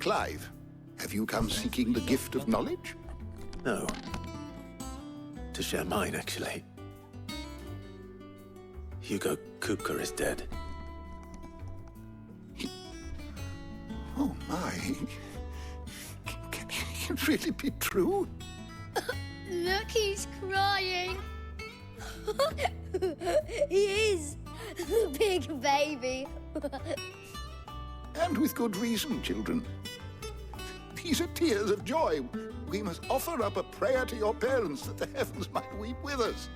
Clive, have you come seeking the gift of knowledge? No. To share mine, actually. Hugo Kupka is dead. Oh my. Can it really be true? Look, he's crying. He is. Big baby. And with good reason, children. These are tears of joy. We must offer up a prayer to your parents that the heavens might weep with us.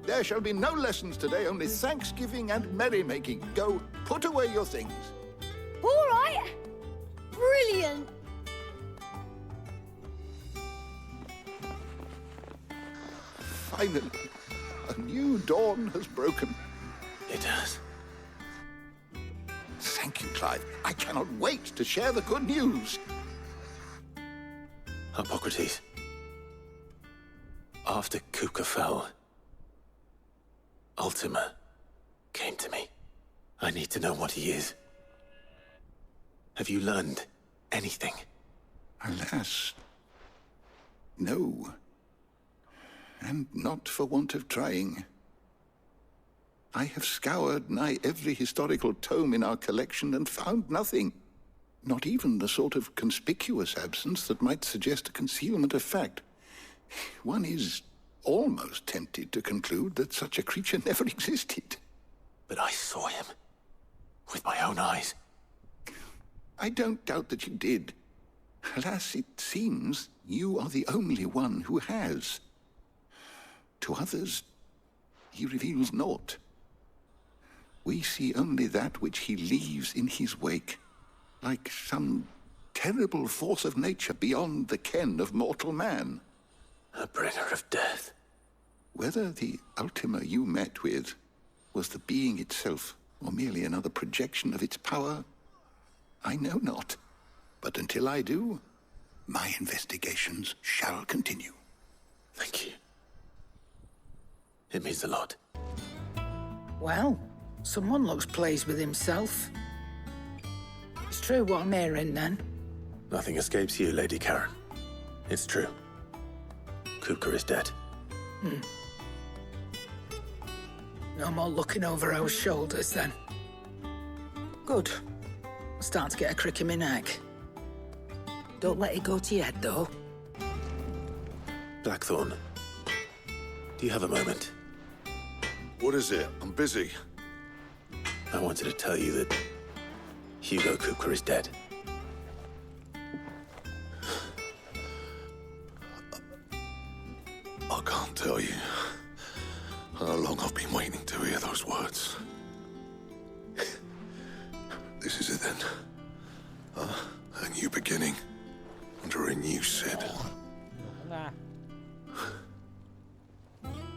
There shall be no lessons today, only thanksgiving and merrymaking. Go, put away your things. All right. Brilliant. Finally, a new dawn has broken. It has. Thank you, Clive. I cannot wait to share the good news. Hippocrates. After Kupka fell, Ultima came to me. I need to know what he is. Have you learned anything? Alas, no. And not for want of trying. I have scoured nigh every historical tome in our collection and found nothing. Not even the sort of conspicuous absence that might suggest a concealment of fact. One is almost tempted to conclude that such a creature never existed. But I saw him. With my own eyes. I don't doubt that you did. Alas, it seems you are the only one who has. To others, he reveals naught. We see only that which he leaves in his wake, like some terrible force of nature beyond the ken of mortal man. A bringer of death. Whether the Ultima you met with was the being itself, or merely another projection of its power, I know not. But until I do, my investigations shall continue. Thank you. It means a lot. Well, someone looks pleased with himself. It's true what I'm hearing, then. Nothing escapes you, Lady Karen. It's true. Kupka is dead. No more looking over our shoulders, then. Good. I'm starting to get a crick in my neck. Don't let it go to your head, though. Blackthorn, do you have a moment? What is it? I'm busy. I wanted to tell you that Hugo Kupka is dead. I can't tell you how long I've been waiting to hear those words. This is it then. A new beginning under a new Sid.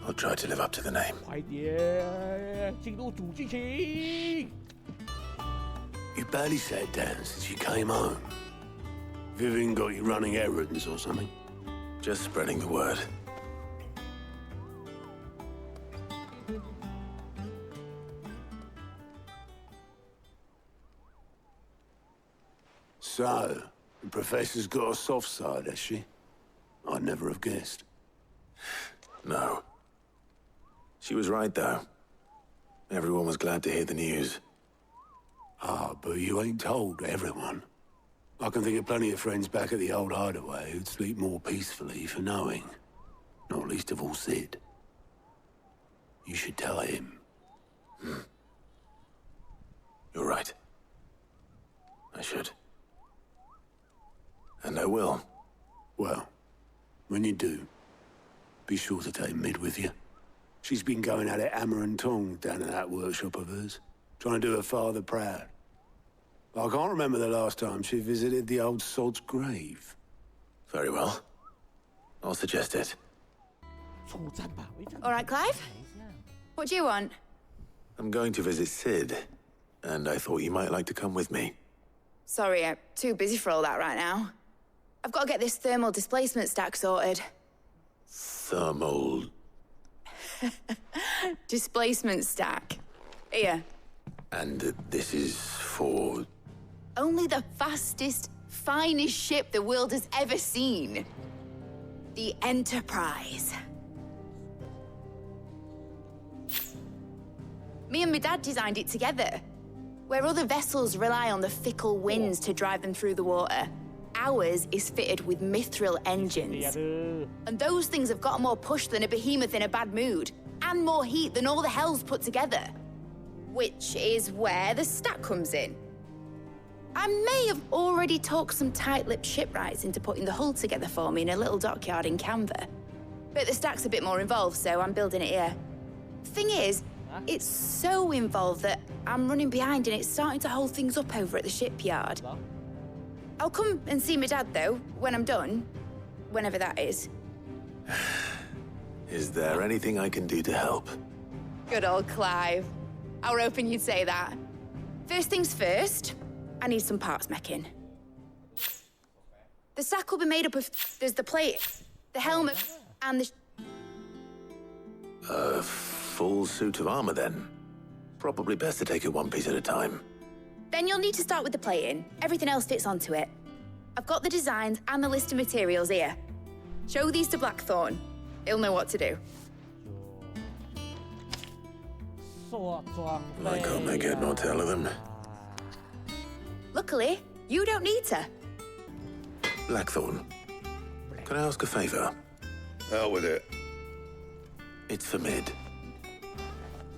I'll try to live up to the name. 快点进入主剧情。 You barely sat down since you came home. Vivian got you running errands or something? Just spreading the word. So, the professor's got a soft side, has she? I'd never have guessed. No. She was right, though. Everyone was glad to hear the news. Ah, but you ain't told everyone. I can think of plenty of friends back at the old hideaway who'd sleep more peacefully for knowing. Not least of all Sid. You should tell him. You're right. I should. And I will. Well, when you do, be sure to take Mid with you. She's been going at it hammer and tongs down at that workshop of hers, trying to do her father proud. I can't remember the last time she visited the old sod's grave. Very well. I'll suggest it. 出战吧，围战。 All right, Clive? What do you want? I'm going to visit Sid, and I thought you might like to come with me. Sorry, I'm too busy for all that right now. I've got to get this thermal displacement stack sorted. Thermal... Displacement stack. Here. And this is for... Only the fastest finest ship the world has ever seen. The Enterprise. Me and my dad designed it together. Where other vessels rely on the fickle winds to drive them through the water, ours is fitted with mithril engines. And those things have got more push than a behemoth in a bad mood, and more heat than all the hells put together. Which is where the stack comes in. I may have already talked some tight-lipped shipwrights into putting the hull together for me in a little dockyard in Canva. But the stack's a bit more involved, so I'm building it here. Thing is, it's so involved that I'm running behind and it's starting to hold things up over at the shipyard. I'll come and see my dad, though, when I'm done. Whenever that is. Is there anything I can do to help? Good old Clive. I were hoping you'd say that. First things first, I need some parts meching. The sack will be made up of... There's the plate, the helmet, and the... Full suit of armor, then. Probably best to take it one piece at a time. Then you'll need to start with the plating. Everything else fits onto it. I've got the designs and the list of materials here. Show these to Blackthorn. He'll know what to do. 塑装 I can't make head nor tail of them. Luckily, you don't need to. Blackthorn, can I ask a favor? Out with it. It's for Mid.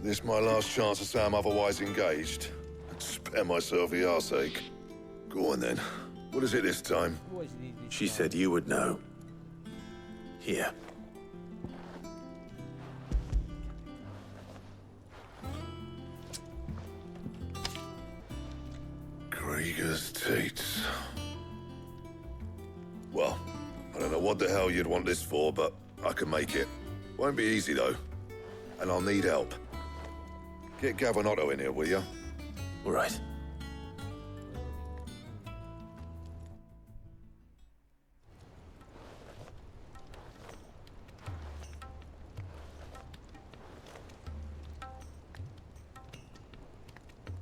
This my last chance to say I'm otherwise engaged. Spare myself the arseache. Go on then. What is it this time? She said you would know. Here. Krieger's teats. Well, I don't know what the hell you'd want this for, but I can make it. Won't be easy, though. And I'll need help. Get Gavinotto in here, will you? All right.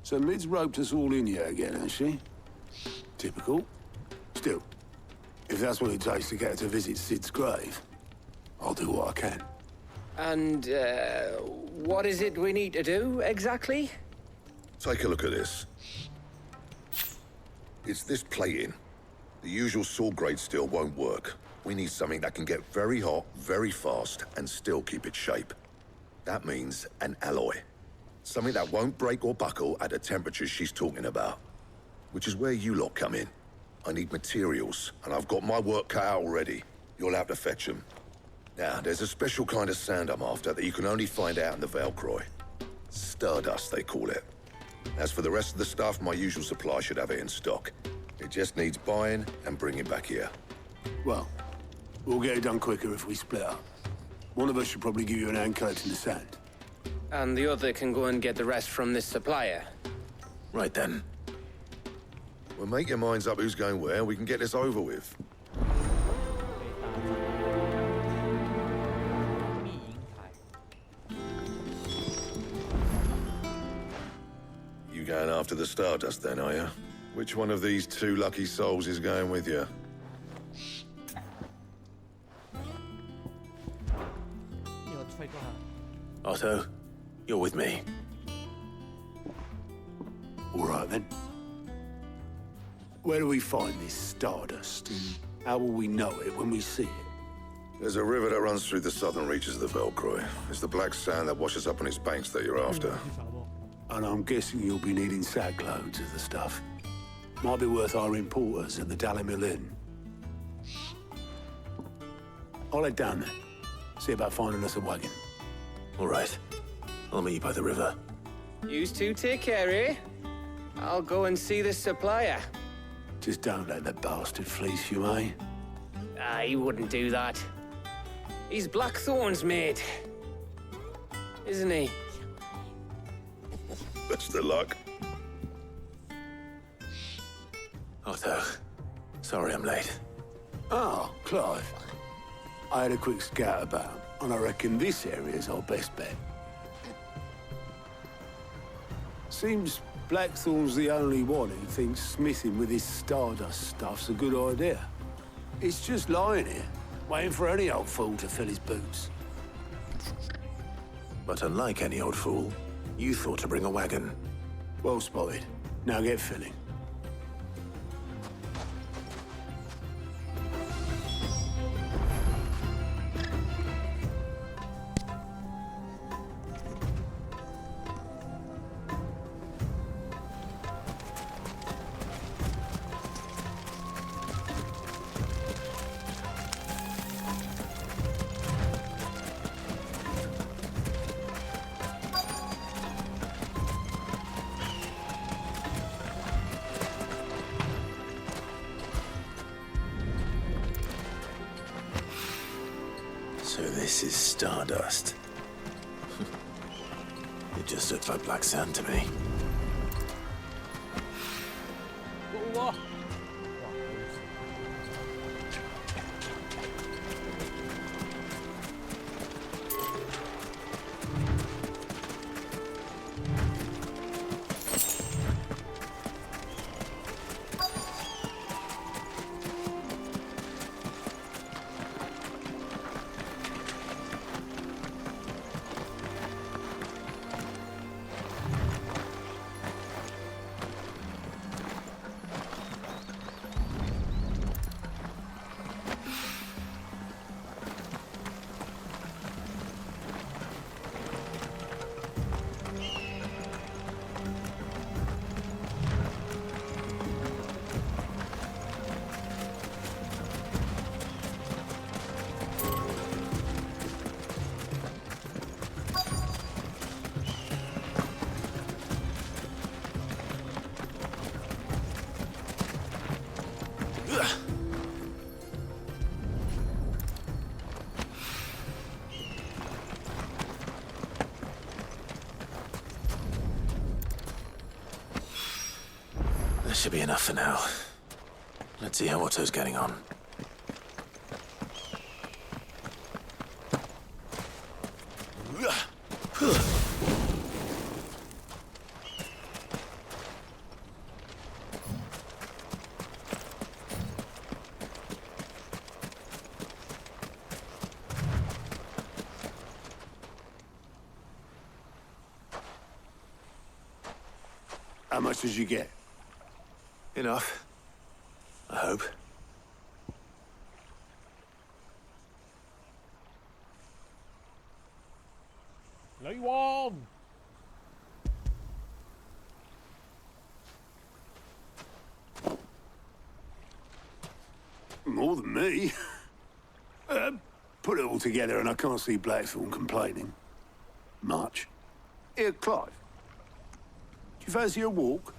So Mid's roped us all in here again, hasn't she? Typical. Still, if that's what it takes to get her to visit Sid's grave, I'll do what I can. And, what is it we need to do, exactly? Take a look at this. It's this plating. The usual sword grade steel won't work. We need something that can get very hot, very fast, and still keep its shape. That means an alloy. Something that won't break or buckle at the temperatures she's talking about. Which is where you lot come in. I need materials, and I've got my work cut out already. You'll have to fetch them. Now, there's a special kind of sand I'm after that you can only find out in the Valkyrie. Stardust, they call it. As for the rest of the stuff, my usual supply should have it in stock. It just needs buying and bringing back here. Well, we'll get it done quicker if we split up. One of us should probably give you an hand collecting the sand. And the other can go and get the rest from this supplier. Right then. Well, make your minds up who's going where, and we can get this over with. You going after the Stardust then, are you? Which one of these two lucky souls is going with you? Otto, you're with me. All right, then. Where do we find this Stardust? And how will we know it when we see it? There's a river that runs through the southern reaches of the Valkyrie. It's the black sand that washes up on its banks that you're after. And I'm guessing you'll be needing sack loads of the stuff. Might be worth our importers at the Dalimil Inn. I'll head down there. See about finding us a wagon. All right. I'll meet you by the river. Yous two take care, eh? I'll go and see the supplier. Just don't let the bastard fleece you, eh? He wouldn't do that. He's Blackthorn's mate. Isn't he? Best of luck. Otto, sorry I'm late. Oh, Clive. I had a quick scout about, and I reckon this area's our best bet. Seems Blackthorn's the only one who thinks smithing with his Stardust stuff's a good idea. It's just lying here, waiting for any old fool to fill his boots. But unlike any old fool, you thought to bring a wagon. Well spotted. Now get filling. So this is Stardust. It just looks like black sand to me. Allah. That should be enough for now. Let's see how Otto's getting on. How much did you get? Enough. I hope. Lấy won. More than me. Put it all together and I can't see Blackthorn complaining. Much. Here, Clive. Do you fancy a walk?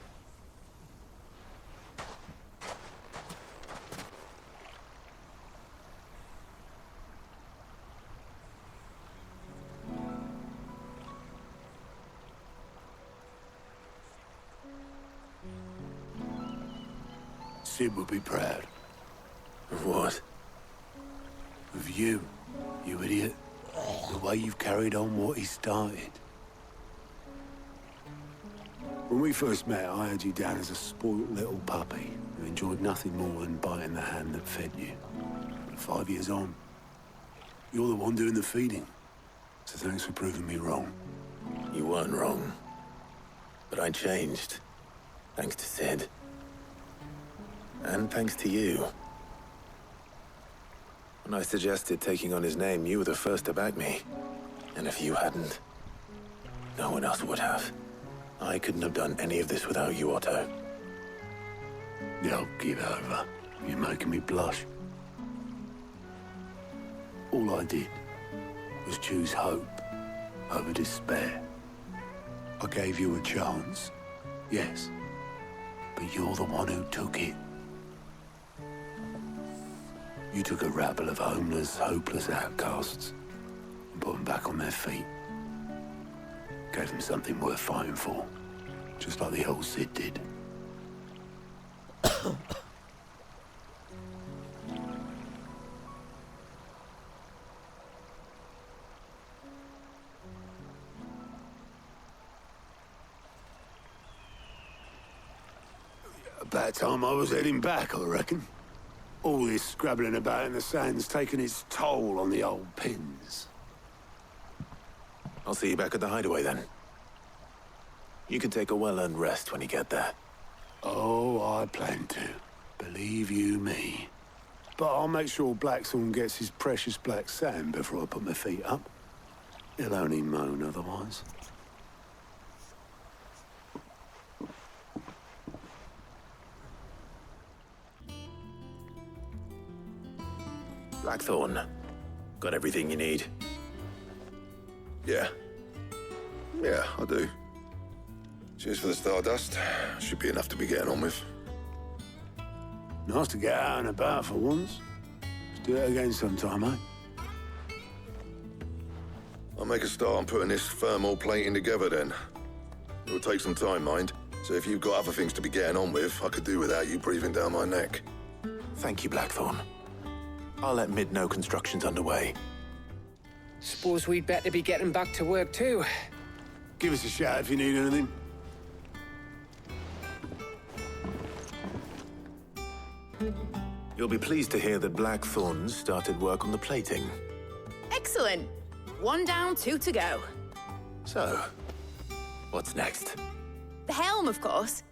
Sid would be proud. Of what? Of you, you idiot. The way you've carried on what he started. When we first met, I had you down as a spoilt little puppy who enjoyed nothing more than biting the hand that fed you. But 5 years on, you're the one doing the feeding. So thanks for proving me wrong. You weren't wrong. But I changed. Thanks to Sid. And thanks to you. When I suggested taking on his name, you were the first to back me. And if you hadn't, no one else would have. I couldn't have done any of this without you, Otto. Yo, give over. You're making me blush. All I did was choose hope over despair. I gave you a chance, yes, but you're the one who took it. You took a rabble of homeless, hopeless outcasts and put them back on their feet. Gave them something worth fighting for, just like the old Sid did. About time I was heading back, I reckon. All this scrabbling about in the sand's taken its toll on the old pins. I'll see you back at the hideaway then. You can take a well-earned rest when you get there. Oh, I plan to. Believe you me. But I'll make sure Blackthorn gets his precious black sand before I put my feet up. He'll only moan otherwise. Blackthorn, got everything you need? Yeah. Yeah, I do. Cheers for the stardust. Should be enough to be getting on with. Nice to get out and about for once. Let's do it again sometime, eh? I'll make a start on putting this thermal plating together then. It'll take some time, mind. So if you've got other things to be getting on with, I could do without you breathing down my neck. Thank you, Blackthorn. I'll let Mid know construction's underway. Suppose we'd better be getting back to work too. Give us a shout if you need anything. You'll be pleased to hear that Blackthorn started work on the plating. Excellent. 1 down, 2 to go. So, what's next? The helm, of course.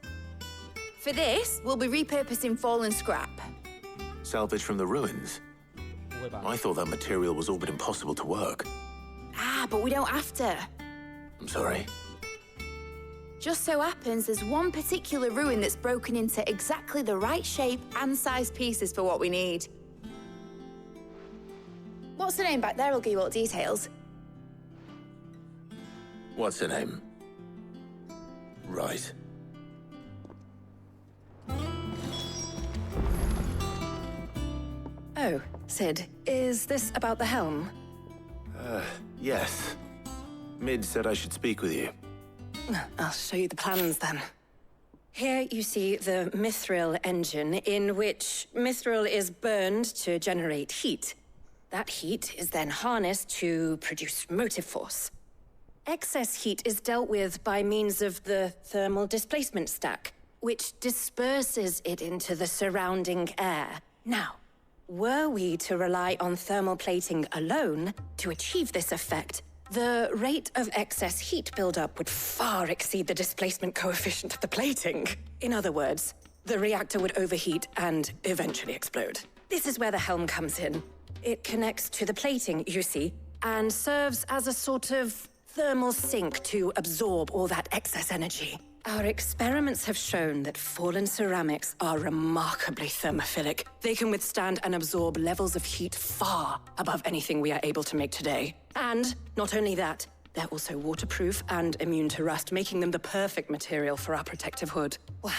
For this, we'll be repurposing fallen scrap. Salvage from the ruins? I thought that material was all but impossible to work. Ah, but we don't have to. I'm sorry. Just so happens there's one particular ruin that's broken into exactly the right shape and size pieces for what we need. What's the name back there? I'll give you all the details. What's her name? Right. Oh, Sid, is this about the helm? Yes. Mid said I should speak with you. I'll show you the plans then. Here you see the mithril engine, in which mithril is burned to generate heat. That heat is then harnessed to produce motive force. Excess heat is dealt with by means of the thermal displacement stack, which disperses it into the surrounding air. Now, were we to rely on thermal plating alone to achieve this effect, the rate of excess heat buildup would far exceed the displacement coefficient of the plating. In other words, the reactor would overheat and eventually explode. This is where the helm comes in. It connects to the plating, you see, and serves as a sort of thermal sink to absorb all that excess energy. Our experiments have shown that fallen ceramics are remarkably thermophilic. They can withstand and absorb levels of heat far above anything we are able to make today. And not only that, they're also waterproof and immune to rust, making them the perfect material for our protective hood. Why,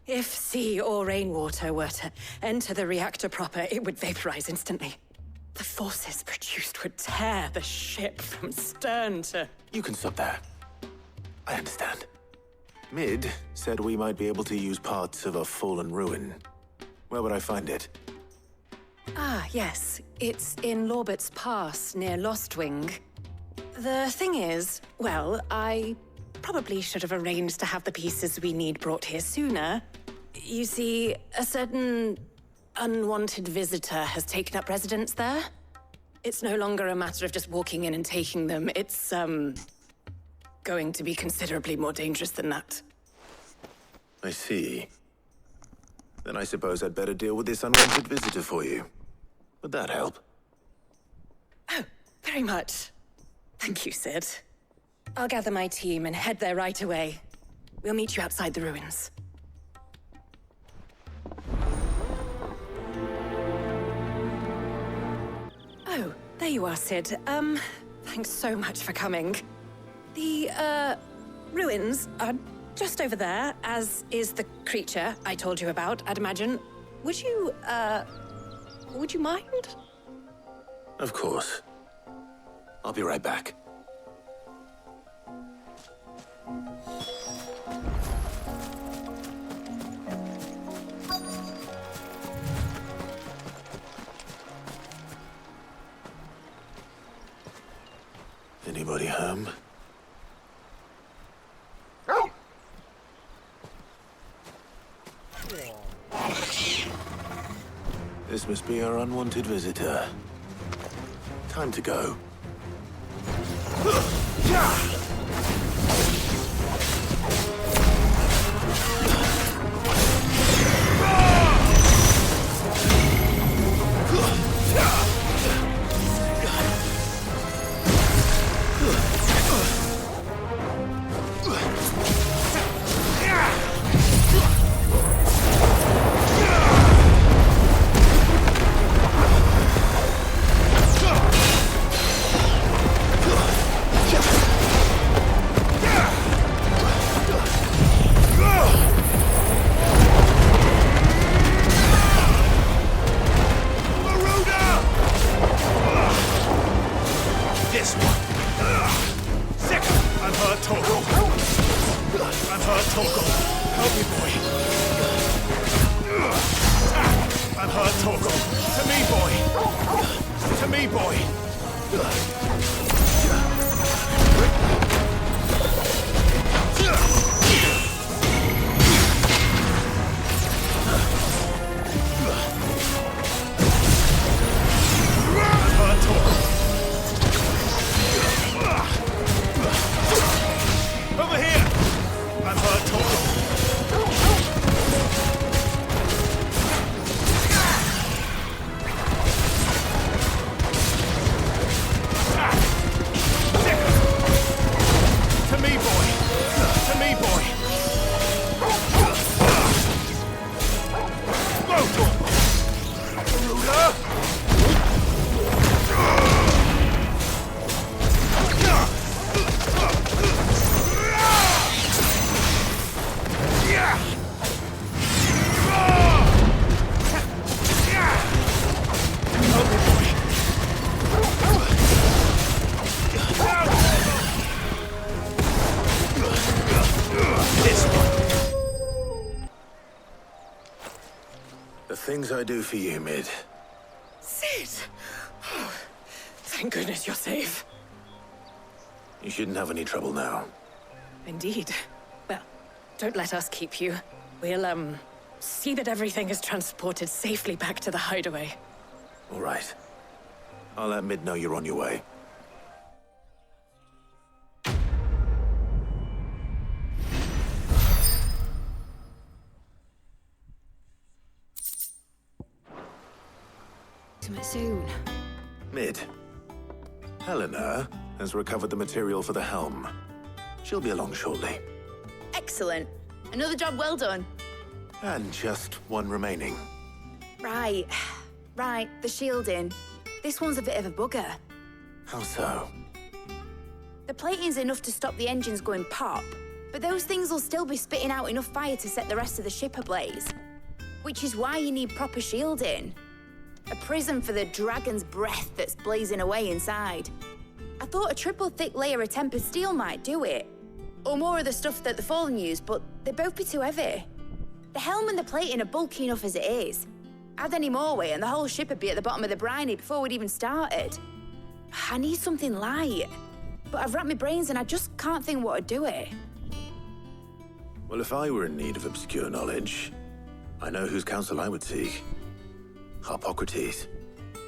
if sea or rainwater were to enter the reactor proper, it would vaporize instantly. The forces produced would tear the ship from stern to... You can stop there. I understand. Mid said we might be able to use parts of a fallen ruin. Where would I find it? Ah, yes. It's in Lorbert's Pass, near Lostwing. The thing is, well, I probably should have arranged to have the pieces we need brought here sooner. You see, a certain unwanted visitor has taken up residence there. It's no longer a matter of just walking in and taking them. It's, going to be considerably more dangerous than that. I see. Then I suppose I'd better deal with this unwanted visitor for you. Would that help? Oh, very much. Thank you, Sid. I'll gather my team and head there right away. We'll meet you outside the ruins. Oh, there you are, Sid. Thanks so much for coming. The, ruins are just over there, as is the creature I told you about, I'd imagine. Would you mind? Of course. I'll be right back. Anybody home? This must be our unwanted visitor. Time to go. Things I do for you, Mid. Sid! Oh, thank goodness you're safe. You shouldn't have any trouble now. Indeed. Well, don't let us keep you. We'll, see that everything is transported safely back to the hideaway. All right. I'll let Mid know you're on your way. Soon. Mid. Helena has recovered the material for the helm. She'll be along shortly. Excellent. Another job well done. And just one remaining. Right. Right, the shielding. This one's a bit of a bugger. How so? The plating's enough to stop the engines going pop, but those things will still be spitting out enough fire to set the rest of the ship ablaze. Which is why you need proper shielding. A prison for the dragon's breath that's blazing away inside. I thought a triple thick layer of tempered steel might do it. Or more of the stuff that the Fallen use, but they'd both be too heavy. The helm and the plating are bulky enough as it is. Add any more weight and the whole ship would be at the bottom of the briny before we'd even started. I need something light. But I've racked my brains and I just can't think what would do it. Well, if I were in need of obscure knowledge, I know whose counsel I would seek. Harpocrates.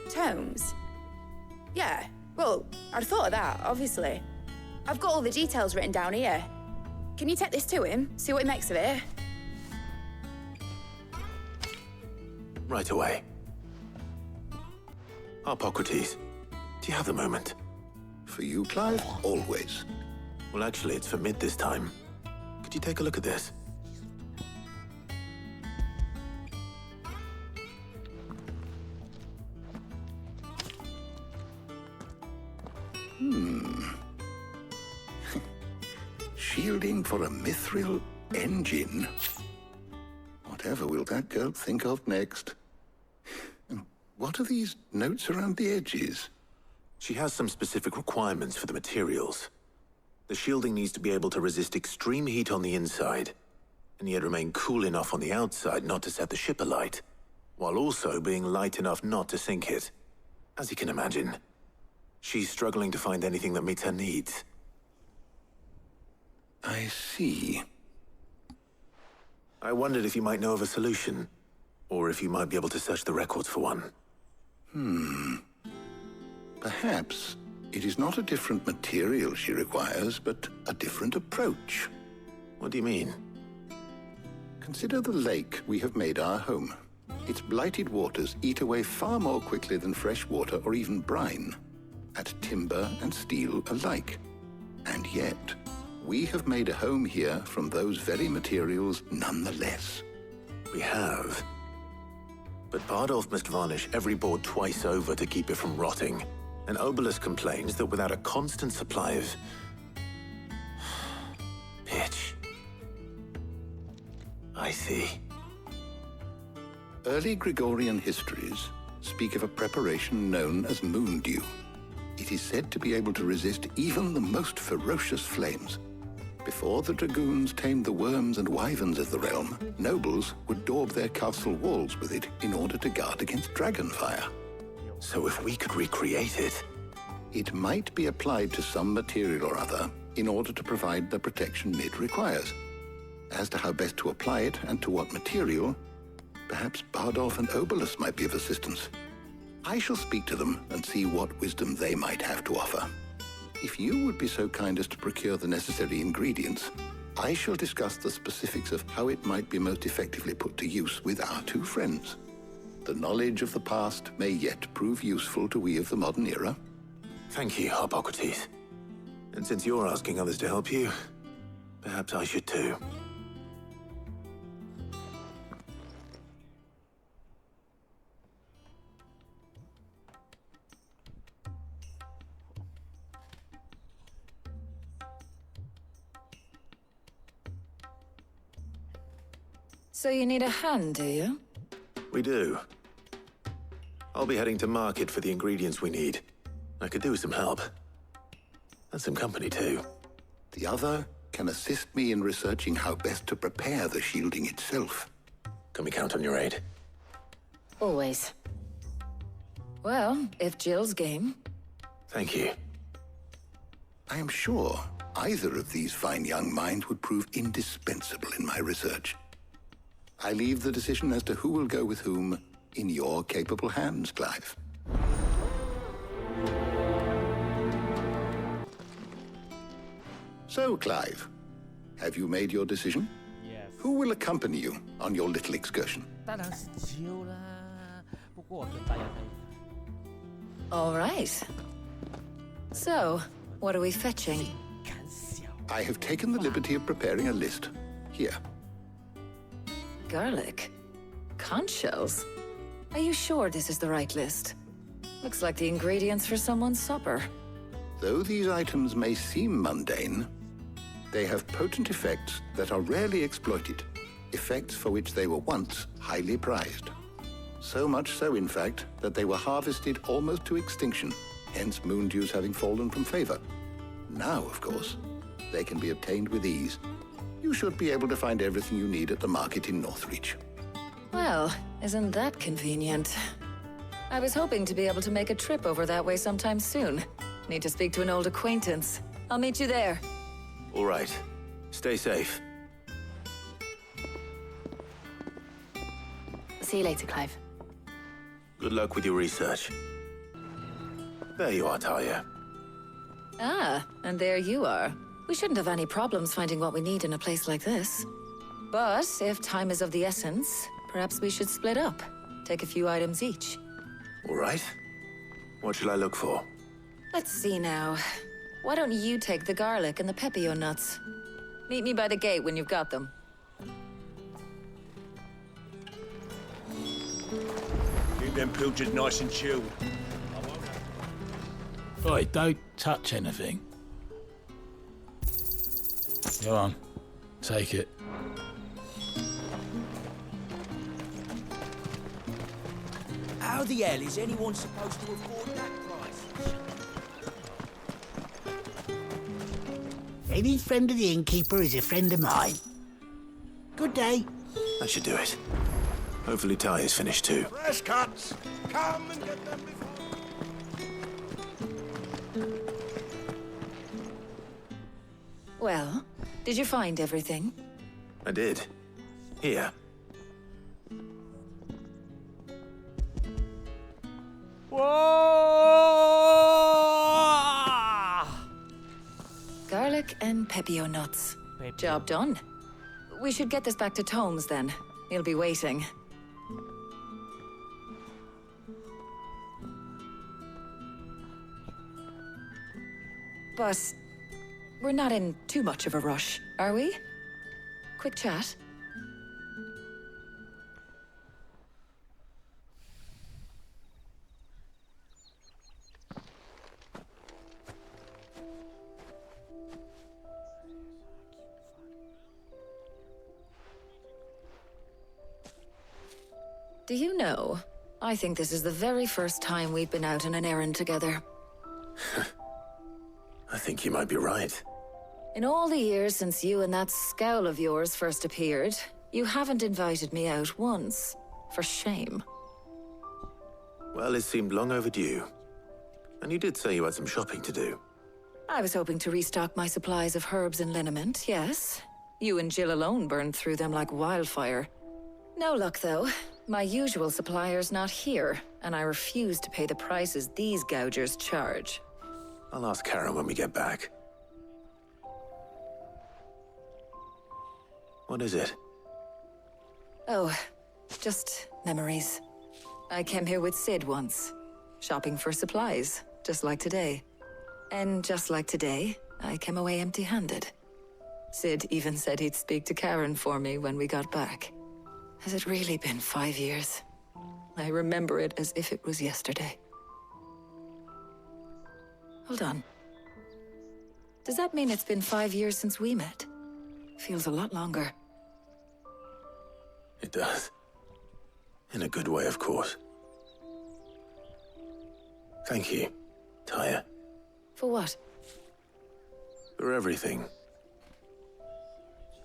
Tomes? Yeah, well, I'd thought of that, obviously. I've got all the details written down here. Can you take this to him, see what he makes of it? Right away. Harpocrates, do you have the moment? For you, Clive, always. Well, actually, it's for Mid this time. Could you take a look at this? Shielding for a mithril engine. Whatever will that girl think of next? And what are these notes around the edges? She has some specific requirements for the materials. The shielding needs to be able to resist extreme heat on the inside, and yet remain cool enough on the outside not to set the ship alight, while also being light enough not to sink it. As you can imagine, she's struggling to find anything that meets her needs. I see. I wondered if you might know of a solution. or if you might be able to search the records for one. Perhaps it is not a different material she requires, but a different approach. What do you mean? Consider the lake we have made our home. Its blighted waters eat away far more quickly than fresh water or even brine, at timber and steel alike. And yet, we have made a home here from those very materials nonetheless. We have. But Bardolph must varnish every board twice over to keep it from rotting. And Obelisk complains that without a constant supply of pitch. I see. Early Gregorian histories speak of a preparation known as moon dew. It is said to be able to resist even the most ferocious flames. Before the dragoons tamed the worms and wyverns of the realm, nobles would daub their castle walls with it in order to guard against dragon fire. So if we could recreate it... It might be applied to some material or other in order to provide the protection Mid requires. As to how best to apply it and to what material, perhaps Bardolph and Obelisk might be of assistance. I shall speak to them and see what wisdom they might have to offer. If you would be so kind as to procure the necessary ingredients, I shall discuss the specifics of how it might be most effectively put to use with our two friends. The knowledge of the past may yet prove useful to we of the modern era. Thank you, Hippocrates. And since you're asking others to help you, perhaps I should too. So you need a hand, do you? We do. I'll be heading to market for the ingredients we need. I could do with some help. And some company, too. The other can assist me in researching how best to prepare the shielding itself. Can we count on your aid? Always. Well, if Jill's game. Thank you. I am sure either of these fine young minds would prove indispensable in my research. I leave the decision as to who will go with whom in your capable hands, Clive. So, Clive, have you made your decision? Yes. Who will accompany you on your little excursion? 当然是Jill啦，不过我跟大家在 All right. So, what are we fetching? I have taken the liberty of preparing a list. Here. Garlic? Conch shells? Are you sure this is the right list? Looks like the ingredients for someone's supper. Though these items may seem mundane, they have potent effects that are rarely exploited, effects for which they were once highly prized. So much so, in fact, that they were harvested almost to extinction, hence moon dews having fallen from favor. Now, of course, they can be obtained with ease. You should be able to find everything you need at the market in Northreach. Well, isn't that convenient? I was hoping to be able to make a trip over that way sometime soon. Need to speak to an old acquaintance. I'll meet you there. All right. Stay safe. See you later, Clive. Good luck with your research. There you are, Talia. Ah, and there you are. We shouldn't have any problems finding what we need in a place like this. But if time is of the essence, perhaps we should split up. Take a few items each. All right. What shall I look for? Let's see now. Why don't you take the garlic and the pepio nuts? Meet me by the gate when you've got them. Keep them pilchards nice and chilled. Oi, don't touch anything. Go on, take it. How the hell is anyone supposed to afford that price? Any friend of the innkeeper is a friend of mine. Good day. That should do it. Hopefully Talia's finished too. Fresh cuts! Come and get them before... Well, did you find everything? I did. Here. 哇！ Garlic and pepio nuts. Job done. We should get this back to Tomes then. He'll be waiting. But we're not in too much of a rush, are we? Quick chat. Do you know, I think this is the very first time we've been out on an errand together. I think you might be right. In all the years since you and that scowl of yours first appeared, you haven't invited me out once. For shame. Well, it seemed long overdue. And you did say you had some shopping to do. I was hoping to restock my supplies of herbs and liniment, yes. You and Jill alone burned through them like wildfire. No luck, though. My usual supplier's not here, and I refuse to pay the prices these gougers charge. I'll ask Karen when we get back. What is it? Oh, just memories. I came here with Sid once, shopping for supplies, just like today. And just like today, I came away empty-handed. Sid even said he'd speak to Karen for me when we got back. Has it really been 5 years? I remember it as if it was yesterday. Hold on. Does that mean it's been 5 years since we met? Feels a lot longer. It does. In a good way, of course. Thank you, Tyre. For what? For everything.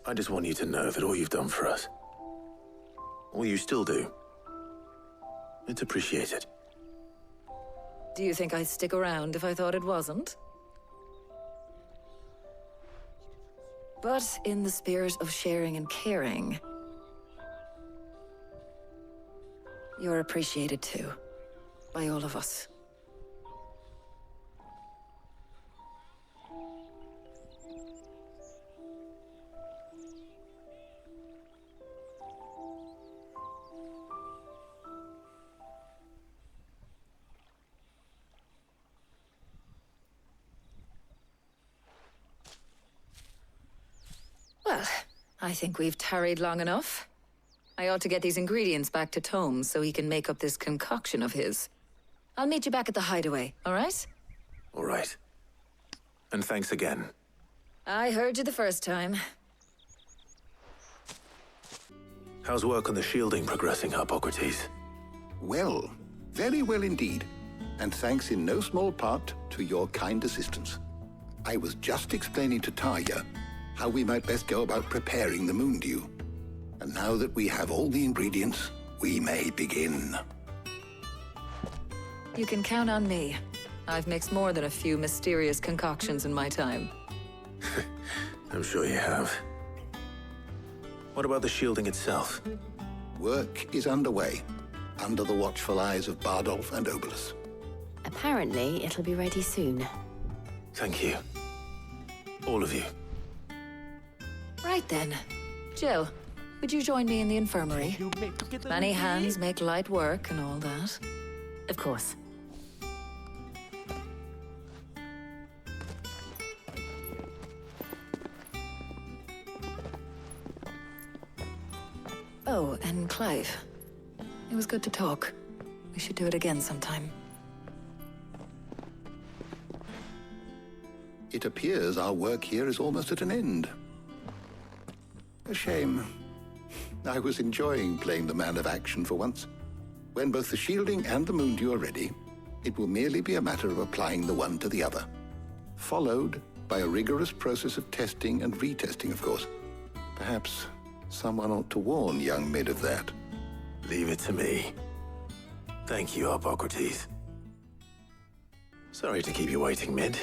I just want you to know that all you've done for us, all you still do, it's appreciated. Do you think I'd stick around if I thought it wasn't? But in the spirit of sharing and caring, you're appreciated too, by all of us. Well, I think we've tarried long enough. I ought to get these ingredients back to Tomes so he can make up this concoction of his. I'll meet you back at the hideaway, all right? All right. And thanks again. I heard you the first time. How's work on the shielding progressing, Hippocrates? Well, very well indeed. And thanks in no small part to your kind assistance. I was just explaining to Tarja how we might best go about preparing the moon dew. And now that we have all the ingredients, we may begin. You can count on me. I've mixed more than a few mysterious concoctions in my time. I'm sure you have. What about the shielding itself? Work is underway, under the watchful eyes of Bardolph and Obolus. Apparently, it'll be ready soon. Thank you. All of you. Right then. Jill, would you join me in the infirmary? Many hands make light work and all that. Of course. Oh, and Clive. It was good to talk. We should do it again sometime. It appears our work here is almost at an end. A shame. I was enjoying playing the man of action for once. When both the shielding and the moon dew are ready, it will merely be a matter of applying the one to the other. Followed by a rigorous process of testing and retesting, of course. Perhaps someone ought to warn young Mid of that. Leave it to me. Thank you, Hippocrates. Sorry to keep you waiting, Mid.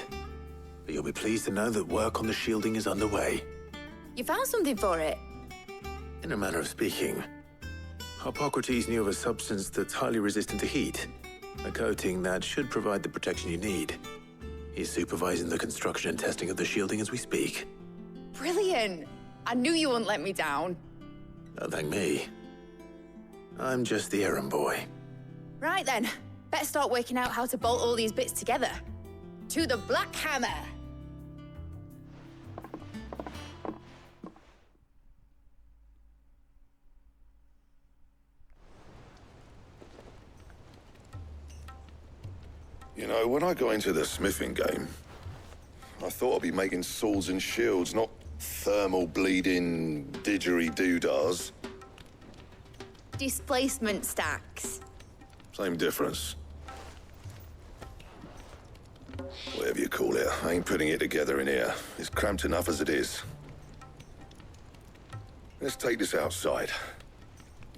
But you'll be pleased to know that work on the shielding is underway. You found something for it? In a manner of speaking, Hippocrates knew of a substance that's highly resistant to heat. A coating that should provide the protection you need. He's supervising the construction and testing of the shielding as we speak. Brilliant! I knew you wouldn't let me down. Don't thank me. I'm just the errand boy. Right then, better start working out how to bolt all these bits together. To the Black Hammer! You know, when I got into the smithing game, I thought I'd be making swords and shields, not thermal bleeding didgeridoo-dahs. Displacement stacks. Same difference. Whatever you call it, I ain't putting it together in here. It's cramped enough as it is. Let's take this outside.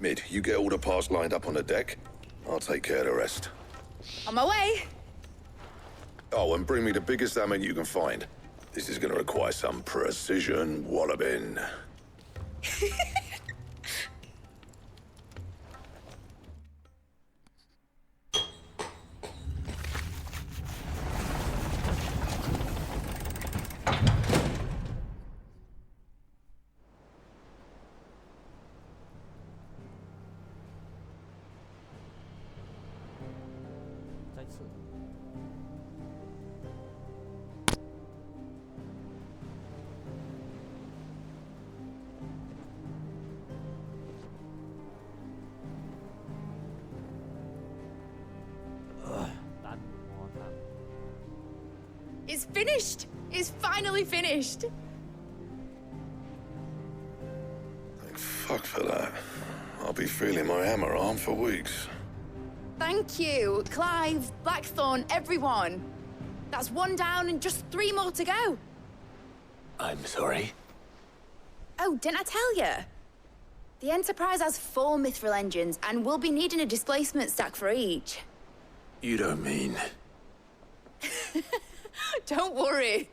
Mid, you get all the parts lined up on the deck. I'll take care of the rest. On my way! Oh, and bring me the biggest hammer you can find. This is gonna require some precision walloping. It's finished! It's finally finished! Thank fuck for that. I'll be feeling my hammer arm for weeks. Thank you, Clive, Blackthorn, everyone. That's one down and just 3 more to go. I'm sorry. Oh, didn't I tell you? The Enterprise has 4 mithril engines, and we'll be needing a displacement stack for each. You don't mean... Don't worry.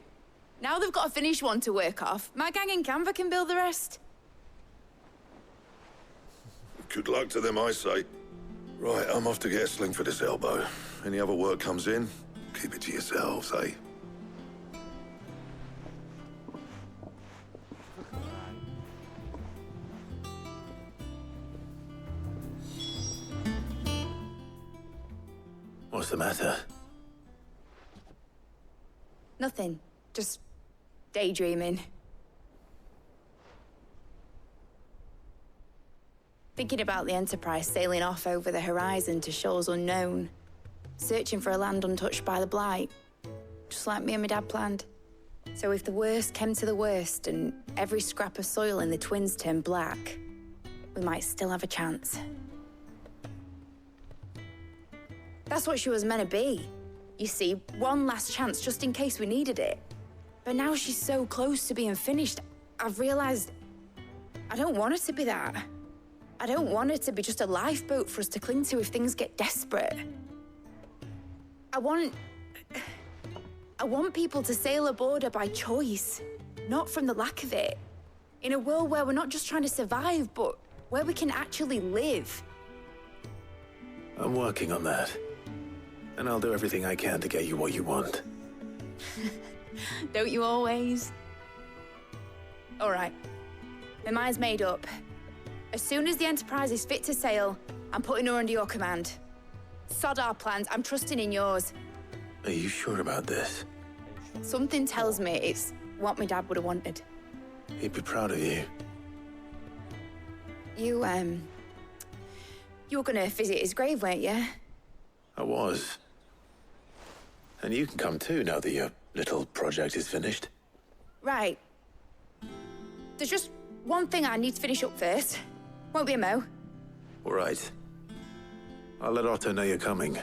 Now they've got a finished one to work off, my gang in Canva can build the rest. Good luck to them, I say. Right, I'm off to get a sling for this elbow. Any other work comes in, keep it to yourselves, eh? What's the matter? Nothing. Just daydreaming. Thinking about the Enterprise sailing off over the horizon to shores unknown, searching for a land untouched by the Blight, just like me and my dad planned. So if the worst came to the worst and every scrap of soil in the Twins turned black, we might still have a chance. That's what she was meant to be. You see, one last chance just in case we needed it. But now she's so close to being finished, I've realized I don't want her to be that. I don't want her to be just a lifeboat for us to cling to if things get desperate. I want people to sail aboard her by choice, not from the lack of it. In a world where we're not just trying to survive, but where we can actually live. I'm working on that. And I'll do everything I can to get you what you want. Don't you always? All right. My mind's made up. As soon as the Enterprise is fit to sail, I'm putting her under your command. Sod our plans, I'm trusting in yours. Are you sure about this? Something tells me it's what my dad would have wanted. He'd be proud of you. You were gonna visit his grave, weren't you? I was. And you can come too now that your little project is finished. Right. There's just one thing I need to finish up first. Won't be a mo. All right. I'll let Otto know you're coming.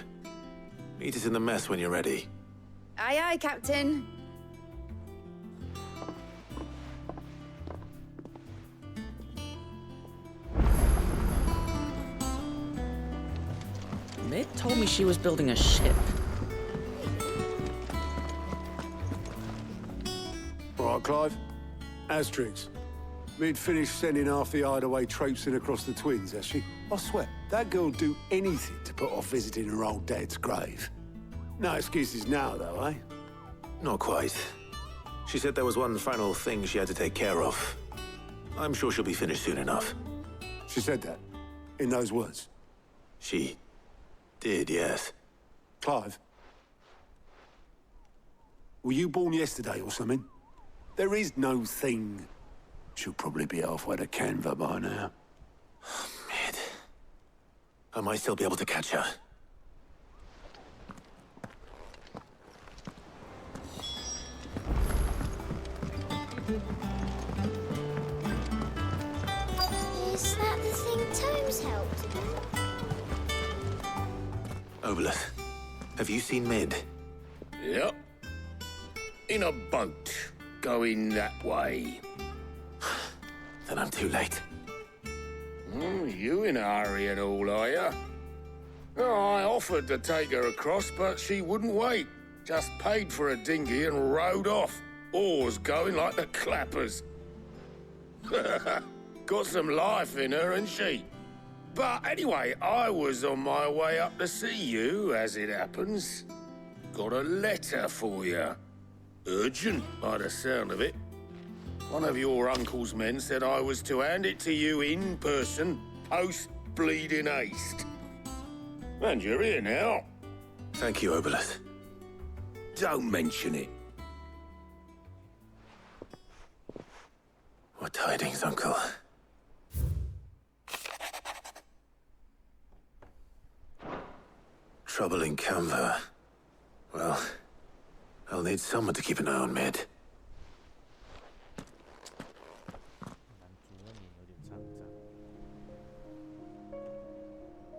Meet us in the mess when you're ready. Aye, aye, Captain. Mid told me she was building a ship. All right, Clive. Asterix. Mid finished sending half the hideaway traipsing across the Twins, has she? I swear, that girl'd do anything to put off visiting her old dad's grave. No excuses now, though, eh? Not quite. She said there was one final thing she had to take care of. I'm sure she'll be finished soon enough. She said that? In those words? She did, yes. Clive? Were you born yesterday or something? There is no thing. She'll probably be halfway to Canva by now. Mid. I might still be able to catch her. Is that the thing Tomes helped? Obolus, have you seen Mid? Yep. In a boat, going that way. Then I'm too late. You in a hurry and all, are you? Oh, I offered to take her across, but she wouldn't wait. Just paid for a dinghy and rowed off. Oars going like the clappers. Got some life in her, ain't she? But anyway, I was on my way up to see you, as it happens. Got a letter for you. Urgent, by the sound of it. One of your uncle's men said I was to hand it to you in person, post-bleeding haste. And you're here now. Thank you, Obolus. Don't mention it. What tidings, Uncle? Trouble in Canva. Well, I'll need someone to keep an eye on Mid.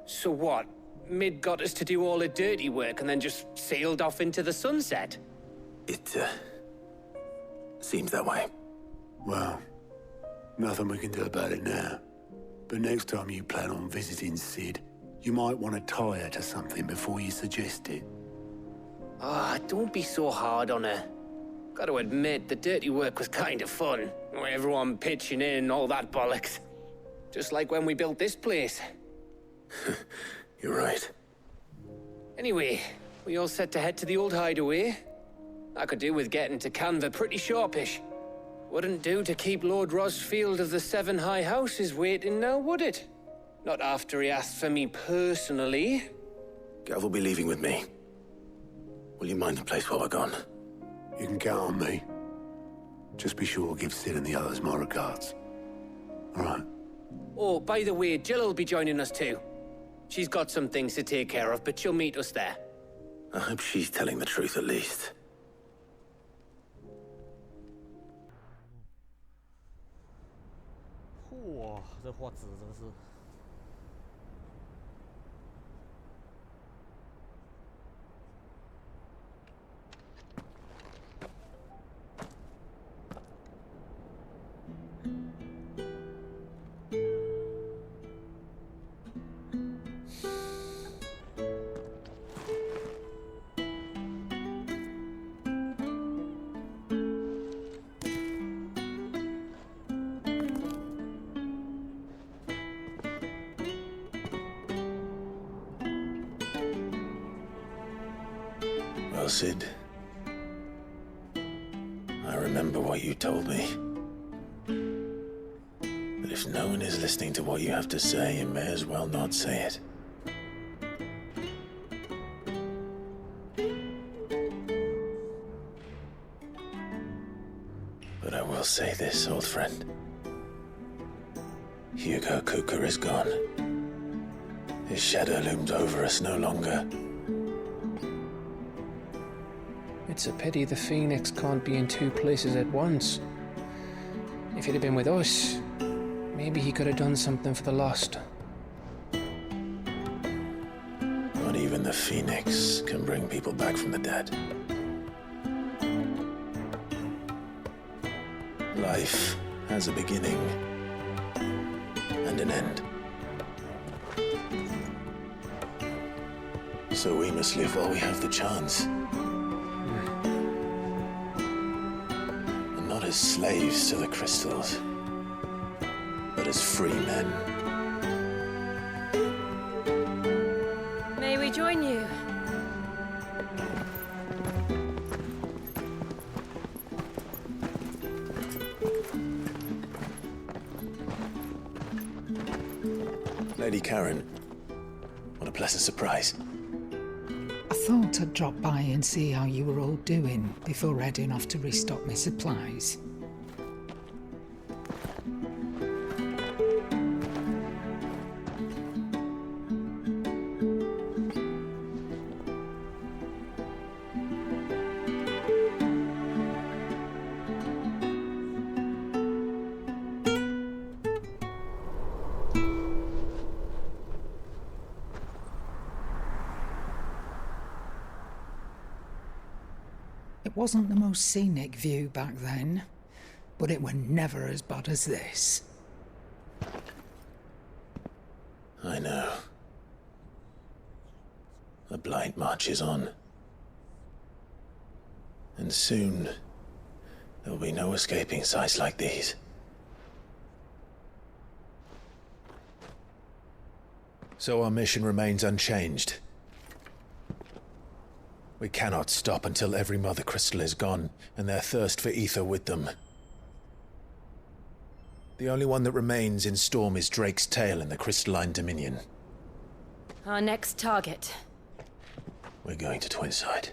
So what? Mid got us to do all the dirty work and then just sailed off into the sunset? It, seems that way. Well, nothing we can do about it now. But next time you plan on visiting Sid, you might want to tie her to something before you suggest it. Ah, don't be so hard on her. Got to admit, the dirty work was kind of fun. Everyone pitching in, all that bollocks. Just like when we built this place. You're right. Anyway, we all set to head to the old hideaway. I could do with getting to Canva pretty sharpish. Wouldn't do to keep Lord Rosfield of the Seven High Houses waiting now, would it? Not after he asked for me personally. Gav will be leaving with me. Will you mind the place while we're gone? You can count on me. Just be sure to give Sid and the others my regards. All right. Oh, by the way, Jill will be joining us too. She's got some things to take care of, but she'll meet us there. I hope she's telling the truth at least. Whoa, 这画质真是。Well, Sid, I remember what you told me. But if no one is listening to what you have to say, you may as well not say it. But I will say this, old friend. Hugo Cooker is gone. His shadow looms over us no longer. It's a pity the Phoenix can't be in two places at once. If he'd have been with us, maybe he could have done something for the lost. Not even the Phoenix can bring people back from the dead. Life has a beginning and an end. So we must live while we have the chance. And not as slaves to the crystals, but as free men. we join you? Lady Karen, what a pleasant surprise. I thought I'd drop by and see how you were all doing before heading off to restock my supplies. It wasn't the most scenic view back then, but it were never as bad as this. I know. The blight marches on. And soon, there'll be no escaping sights like these. So our mission remains unchanged. We cannot stop until every Mother Crystal is gone, and their thirst for ether with them. The only one that remains in Storm is Drake's tail in the Crystalline Dominion. Our next target. We're going to Twinside.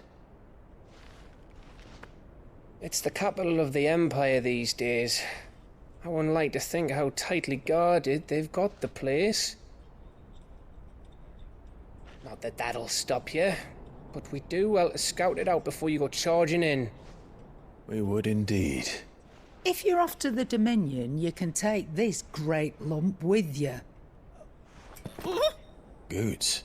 It's the capital of the Empire these days. I wouldn't like to think how tightly guarded they've got the place. Not that that'll stop you, but we do well to scout it out before you go charging in. We would indeed. If you're off to the Dominion, you can take this great lump with you. Goods.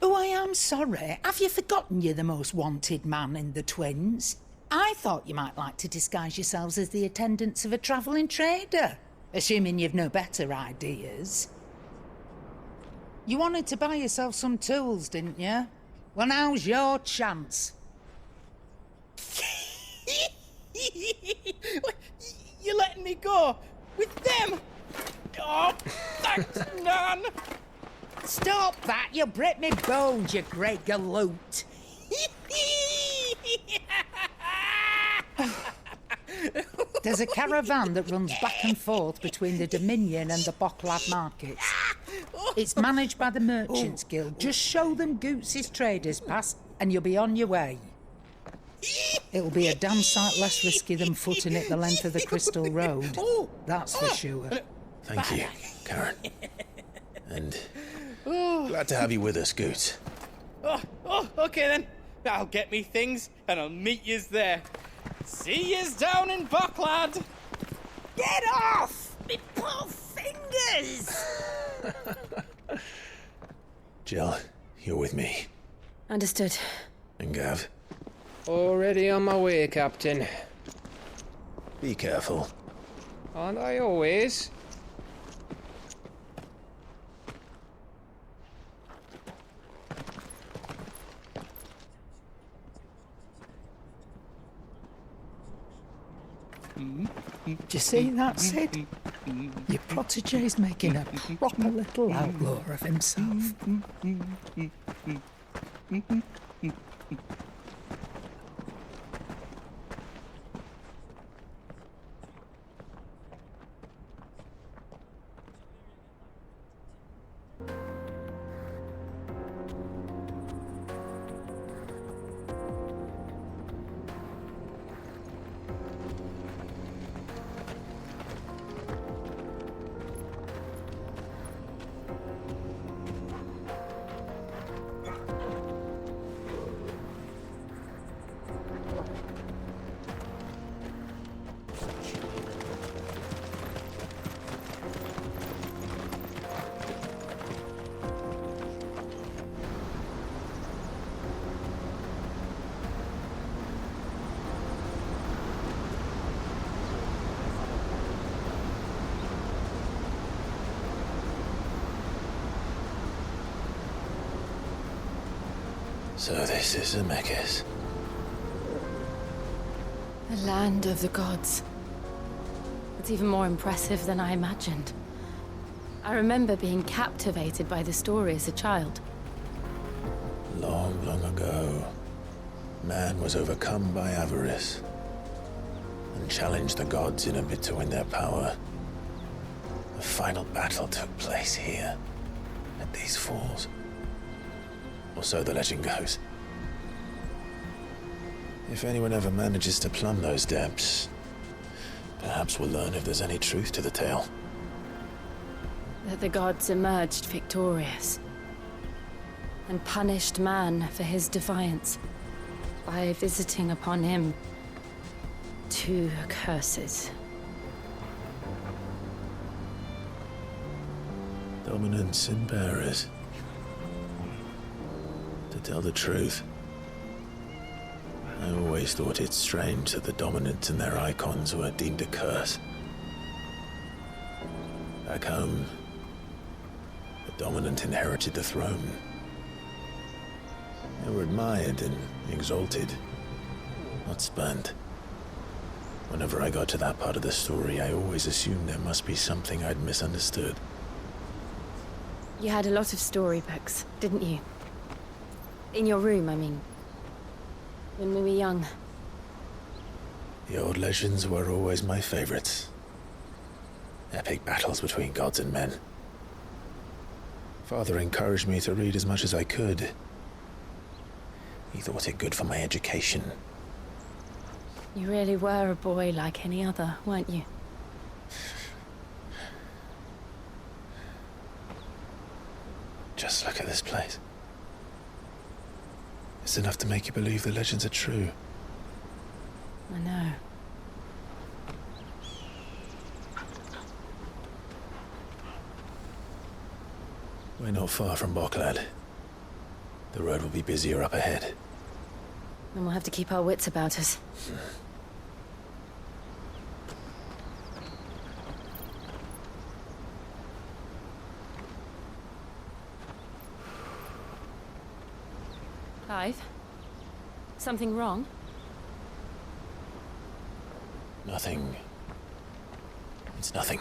Oh, I am sorry. Have you forgotten you're the most wanted man in the Twins? I thought you might like to disguise yourselves as the attendants of a travelling trader, assuming you've no better ideas. You wanted to buy yourself some tools, didn't you? Well, now's your chance. You're letting me go with them? Oh, thanks, Nan. Stop that! You'll break me bones, you great galoot. There's a caravan that runs back and forth between the Dominion and the Bocklad markets. It's managed by the Merchants Guild. Just show them Goots' traders pass and you'll be on your way. It'll be a damn sight less risky than footing it the length of the Crystal Road. That's for sure. Thank you, Karen. And glad to have you with us, Goots. Okay then. I'll get me things and I'll meet yous there. See yous down in Bocklad. Get off! Me poor fingers! Jill, you're with me. Understood. And Gav? Already on my way, Captain. Be careful. Aren't I always? Do you see that, Sid? Your protege's making a proper little outlaw of himself. So this is Zemeckis. The land of the gods. It's even more impressive than I imagined. I remember being captivated by the story as a child. Long, long ago, man was overcome by avarice and challenged the gods in a bid to win their power. The final battle took place here, at these falls. Or so the legend goes. If anyone ever manages to plumb those depths, perhaps we'll learn if there's any truth to the tale. That the gods emerged victorious and punished man for his defiance by visiting upon him 2 curses. Dominant sin bearers. To tell the truth, I always thought it strange that the dominants and their icons were deemed a curse. Back home, the dominant inherited the throne. They were admired and exalted, not spurned. Whenever I got to that part of the story, I always assumed there must be something I'd misunderstood. You had a lot of storybooks, didn't you? In your room, I mean. When we were young. The old legends were always my favorites. Epic battles between gods and men. Father encouraged me to read as much as I could. He thought it good for my education. You really were a boy like any other, weren't you? Just look at this place. It's enough to make you believe the legends are true. I know. We're not far from Boklad. The road will be busier up ahead. Then we'll have to keep our wits about us. Clive? Something wrong? Nothing. It's nothing.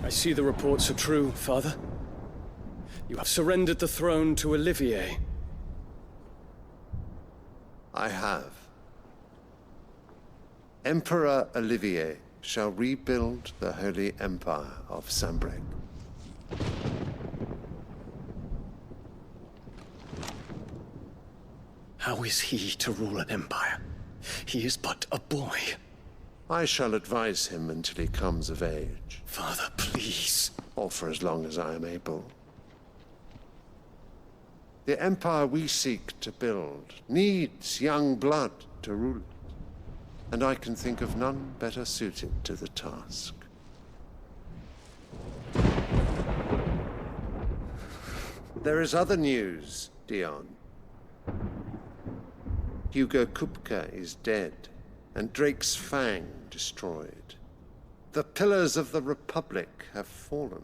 I see the reports are true, Father. You have surrendered the throne to Olivier. I have. Emperor Olivier shall rebuild the Holy Empire of Sanbreque. How is he to rule an empire? He is but a boy. I shall advise him until he comes of age. Father, please. Or for as long as I am able. The empire we seek to build needs young blood to rule it, and I can think of none better suited to the task. There is other news, Dion. Hugo Kupka is dead, and Drake's Fang destroyed. The pillars of the Republic have fallen.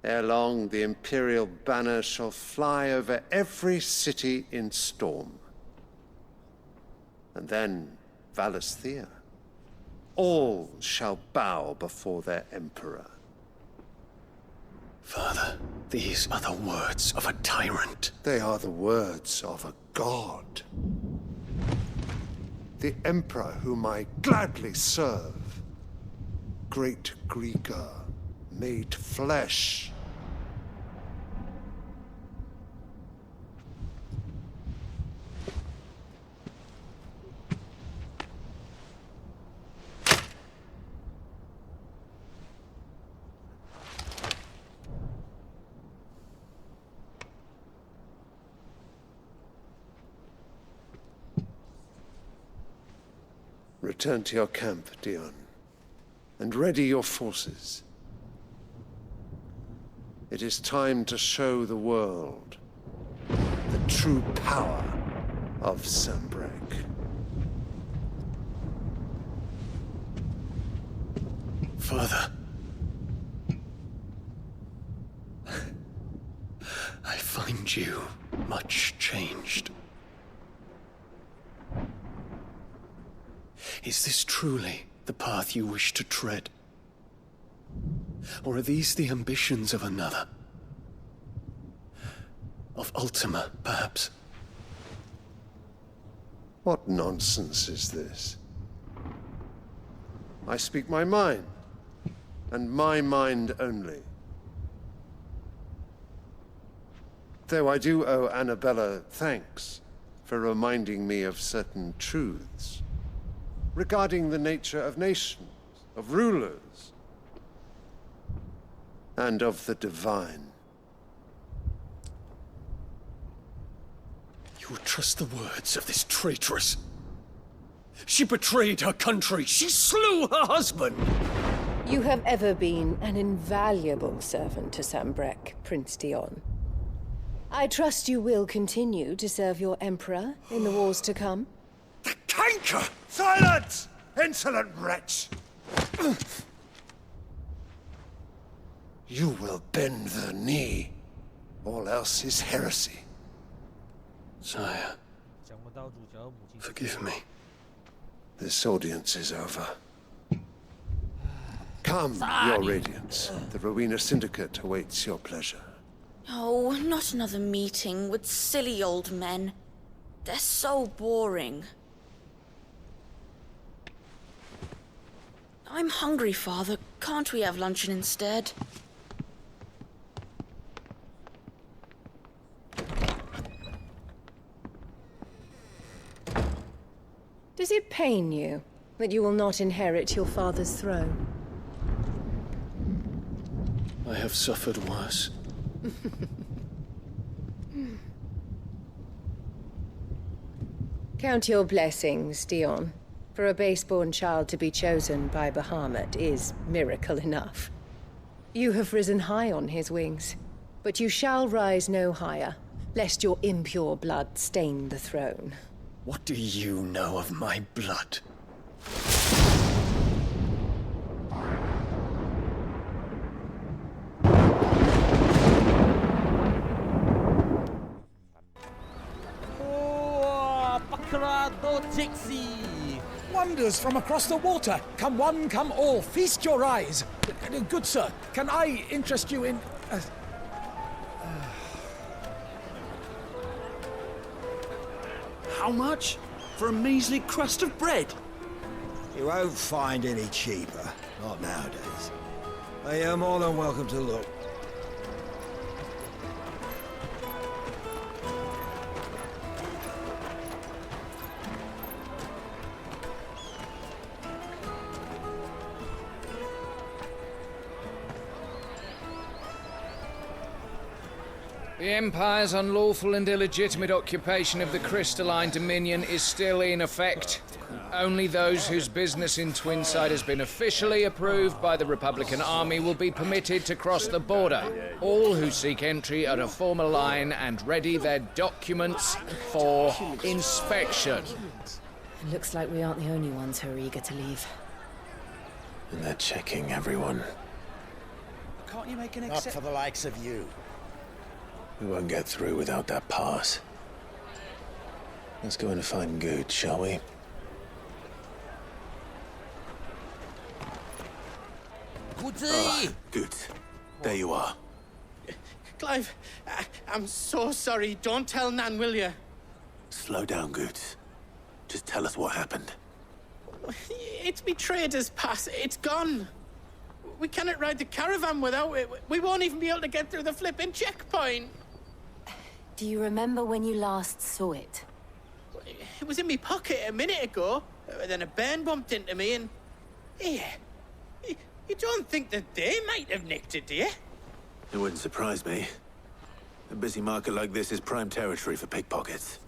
Ere long, the Imperial banner shall fly over every city in Storm. And then, Valisthea. All shall bow before their Emperor. Father, these are the words of a tyrant. They are the words of a god. The Emperor whom I gladly serve. Great Greeker, made flesh. Return to your camp, Dion, and ready your forces. It is time to show the world the true power of Sanbreque. Father. I find you much changed. Is this truly the path you wish to tread? Or are these the ambitions of another? Of Ultima, perhaps? What nonsense is this? I speak my mind, and my mind only. Though I do owe Annabella thanks for reminding me of certain truths regarding the nature of nations, of rulers, and of the divine. You would trust the words of this traitress? She betrayed her country. She slew her husband. You have ever been an invaluable servant to Sambrek, Prince Dion. I trust you will continue to serve your Emperor in the wars to come. The canker! Silence! Insolent wretch! You will bend the knee. All else is heresy. Sire, forgive me. This audience is over. Come, your radiance. The Rowena Syndicate awaits your pleasure. Oh, not another meeting with silly old men. They're so boring. I'm hungry, Father. Can't we have luncheon instead? Does it pain you that you will not inherit your father's throne? I have suffered worse. Count your blessings, Dion. For a base-born child to be chosen by Bahamut is miracle enough. You have risen high on his wings, but you shall rise no higher, lest your impure blood stain the throne. What do you know of my blood? Wonders from across the water. Come one, come all. Feast your eyes. Good sir, can I interest you in... How much? For a measly crust of bread? You won't find any cheaper. Not nowadays. But you're more than welcome to look. The Empire's unlawful and illegitimate occupation of the Crystalline Dominion is still in effect. Only those whose business in Twinside has been officially approved by the Republican Army will be permitted to cross the border. All who seek entry are to form a line and ready their documents for inspection. It looks like we aren't the only ones who are eager to leave. And they're checking everyone. Can't you make an Not for the likes of you. We won't get through without that pass. Let's go in and find Good, shall we? Good. There you are. Clive, I'm so sorry. Don't tell Nan, will you? Slow down, Good. Just tell us what happened. It's me trader's pass. It's gone. We cannot ride the caravan without it. We won't even be able to get through the flipping checkpoint. Do you remember when you last saw it? It was in my pocket a minute ago. Then a bairn bumped into me and... Yeah. You don't think that they might have nicked it, do you? It wouldn't surprise me. A busy market like this is prime territory for pickpockets.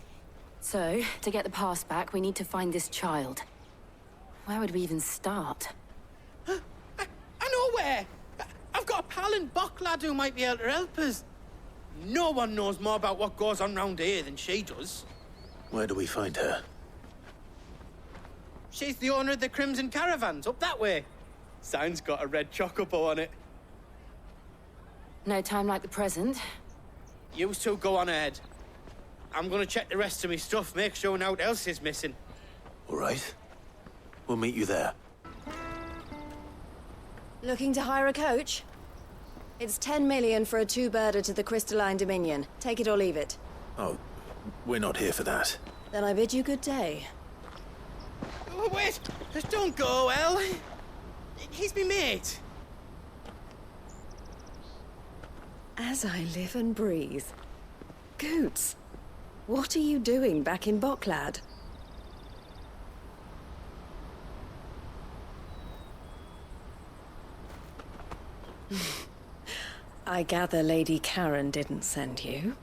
So, to get the pass back, we need to find this child. Where would we even start? I know where! I've got a pal in Bock lad who might be able to help us. No one knows more about what goes on round here than she does. Where do we find her? She's the owner of the Crimson Caravans, up that way. Sign's got a red chocobo on it. No time like the present. You two go on ahead. I'm gonna check the rest of my stuff, make sure naught else is missing. All right. We'll meet you there. Looking to hire a coach? It's 10 million for a two-birder to the Crystalline Dominion. Take it or leave it. Oh, we're not here for that. Then I bid you good day. Oh, wait! Don't go, El. He's me mate. As I live and breathe. Goots, what are you doing back in Boklad? I gather Lady Karen didn't send you.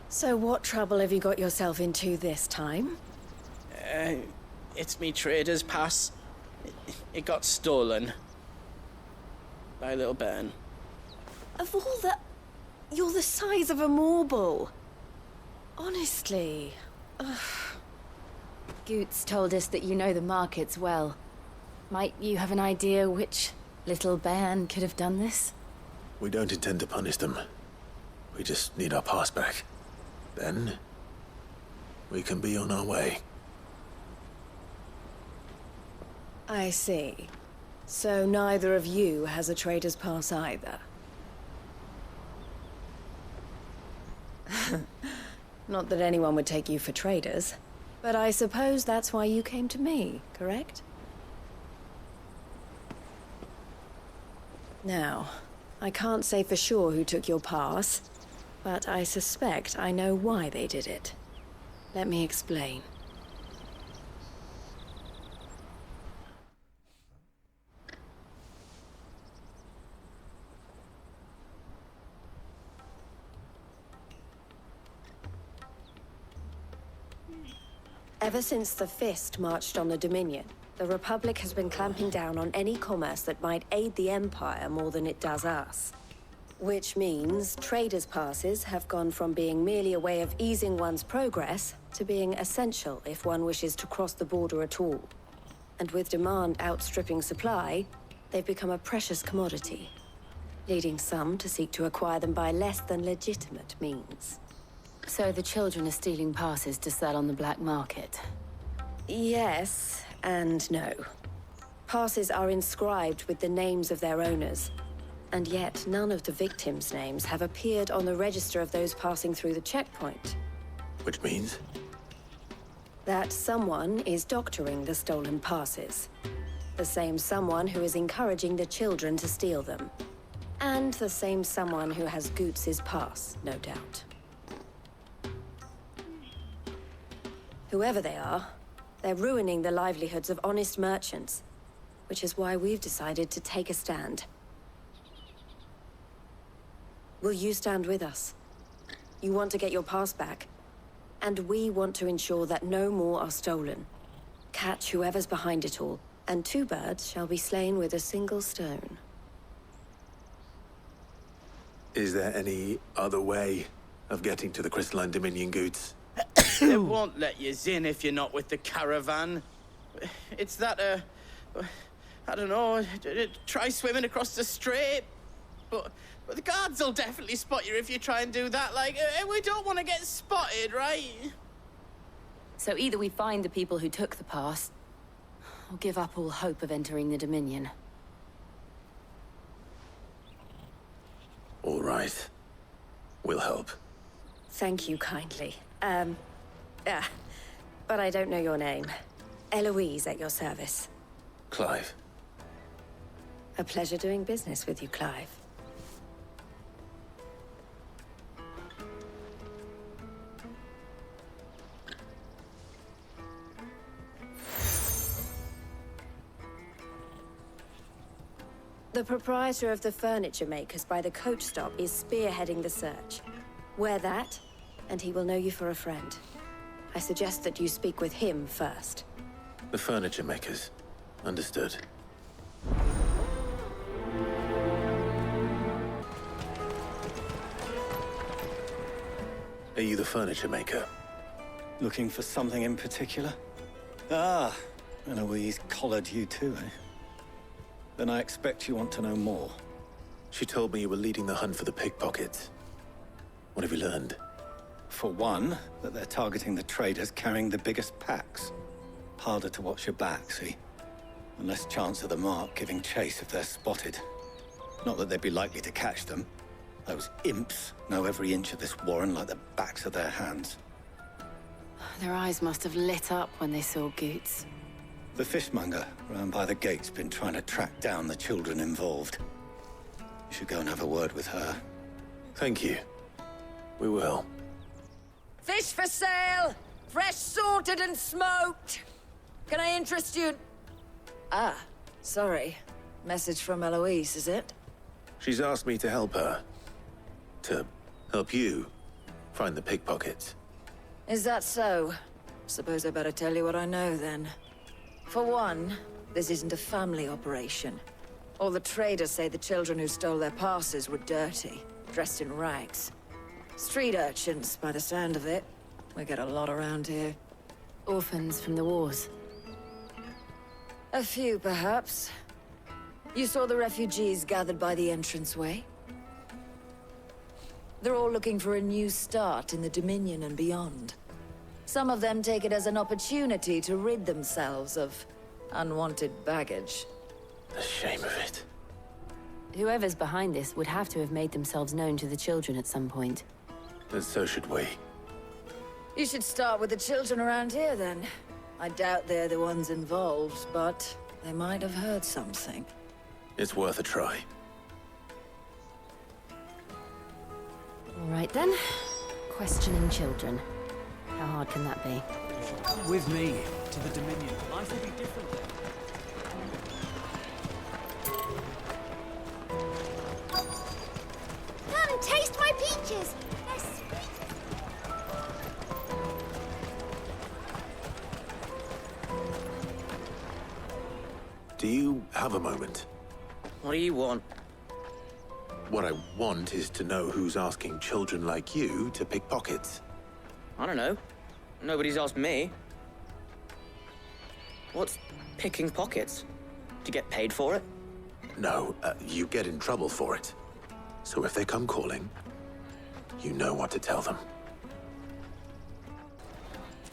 So what trouble have you got yourself into this time? It's me trader's pass. It got stolen. By little Ben. Of all the... You're the size of a marble. Honestly. Ugh. Goots told us that you know the markets well. Might you have an idea which little bairn could have done this? We don't intend to punish them. We just need our pass back. Then, we can be on our way. I see. So neither of you has a trader's pass either. Not that anyone would take you for traders, but I suppose that's why you came to me, correct? Now, I can't say for sure who took your pass, but I suspect I know why they did it. Let me explain. Ever since the Fist marched on the Dominion, the Republic has been clamping down on any commerce that might aid the Empire more than it does us. Which means traders' passes have gone from being merely a way of easing one's progress to being essential if one wishes to cross the border at all. And with demand outstripping supply, they've become a precious commodity, leading some to seek to acquire them by less than legitimate means. So the children are stealing passes to sell on the black market? Yes, and no. Passes are inscribed with the names of their owners, and yet none of the victims' names have appeared on the register of those passing through the checkpoint. Which means? That someone is doctoring the stolen passes. The same someone who is encouraging the children to steal them. And the same someone who has Goots' pass, no doubt. Whoever they are, they're ruining the livelihoods of honest merchants, which is why we've decided to take a stand. Will you stand with us? You want to get your pass back, and we want to ensure that no more are stolen. Catch whoever's behind it all, and two birds shall be slain with a single stone. Is there any other way of getting to the Crystalline Dominion, Goots? They won't let you in if you're not with the caravan. It's that, I don't know, try swimming across the strait. But the guards will definitely spot you if you try and do that. Like, we don't want to get spotted, right? So either we find the people who took the pass, or give up all hope of entering the Dominion. All right. We'll help. Thank you kindly. But I don't know your name. Eloise at your service. Clive. A pleasure doing business with you, Clive. The proprietor of the furniture makers by the coach stop is spearheading the search. Wear that, and he will know you for a friend. I suggest that you speak with him first. The furniture makers. Understood. Are you the furniture maker? Looking for something in particular? Ah, Eloise collared you too, eh? Then I expect you want to know more. She told me you were leading the hunt for the pickpockets. What have you learned? For one, that they're targeting the traders carrying the biggest packs. Harder to watch your back, see? And less chance of the mark giving chase if they're spotted. Not that they'd be likely to catch them. Those imps know every inch of this warren like the backs of their hands. Their eyes must have lit up when they saw Goots. The fishmonger round by the gate's been trying to track down the children involved. You should go and have a word with her. Thank you. We will. Fish for sale! Fresh sorted and smoked! Can I interest you? Ah, sorry. Message from Eloise, is it? She's asked me to help her. To help you find the pickpockets. Is that so? Suppose I better tell you what I know, then. For one, this isn't a family operation. All the traders say the children who stole their passes were dirty, dressed in rags. Street urchins, by the sound of it. We get a lot around here. Orphans from the wars. A few, perhaps. You saw the refugees gathered by the entranceway? They're all looking for a new start in the Dominion and beyond. Some of them take it as an opportunity to rid themselves of unwanted baggage. The shame of it. Whoever's behind this would have to have made themselves known to the children at some point. And so should we. You should start with the children around here, then. I doubt they're the ones involved, but they might have heard something. It's worth a try. All right, then. Questioning children. How hard can that be? With me, to the Dominion. Life will be different then. Come, taste my peaches! They're sweet. Do you have a moment? What do you want? What I want is to know who's asking children like you to pick pockets. I don't know. Nobody's asked me. What's picking pockets? Do you get paid for it? No, you get in trouble for it. So if they come calling, you know what to tell them.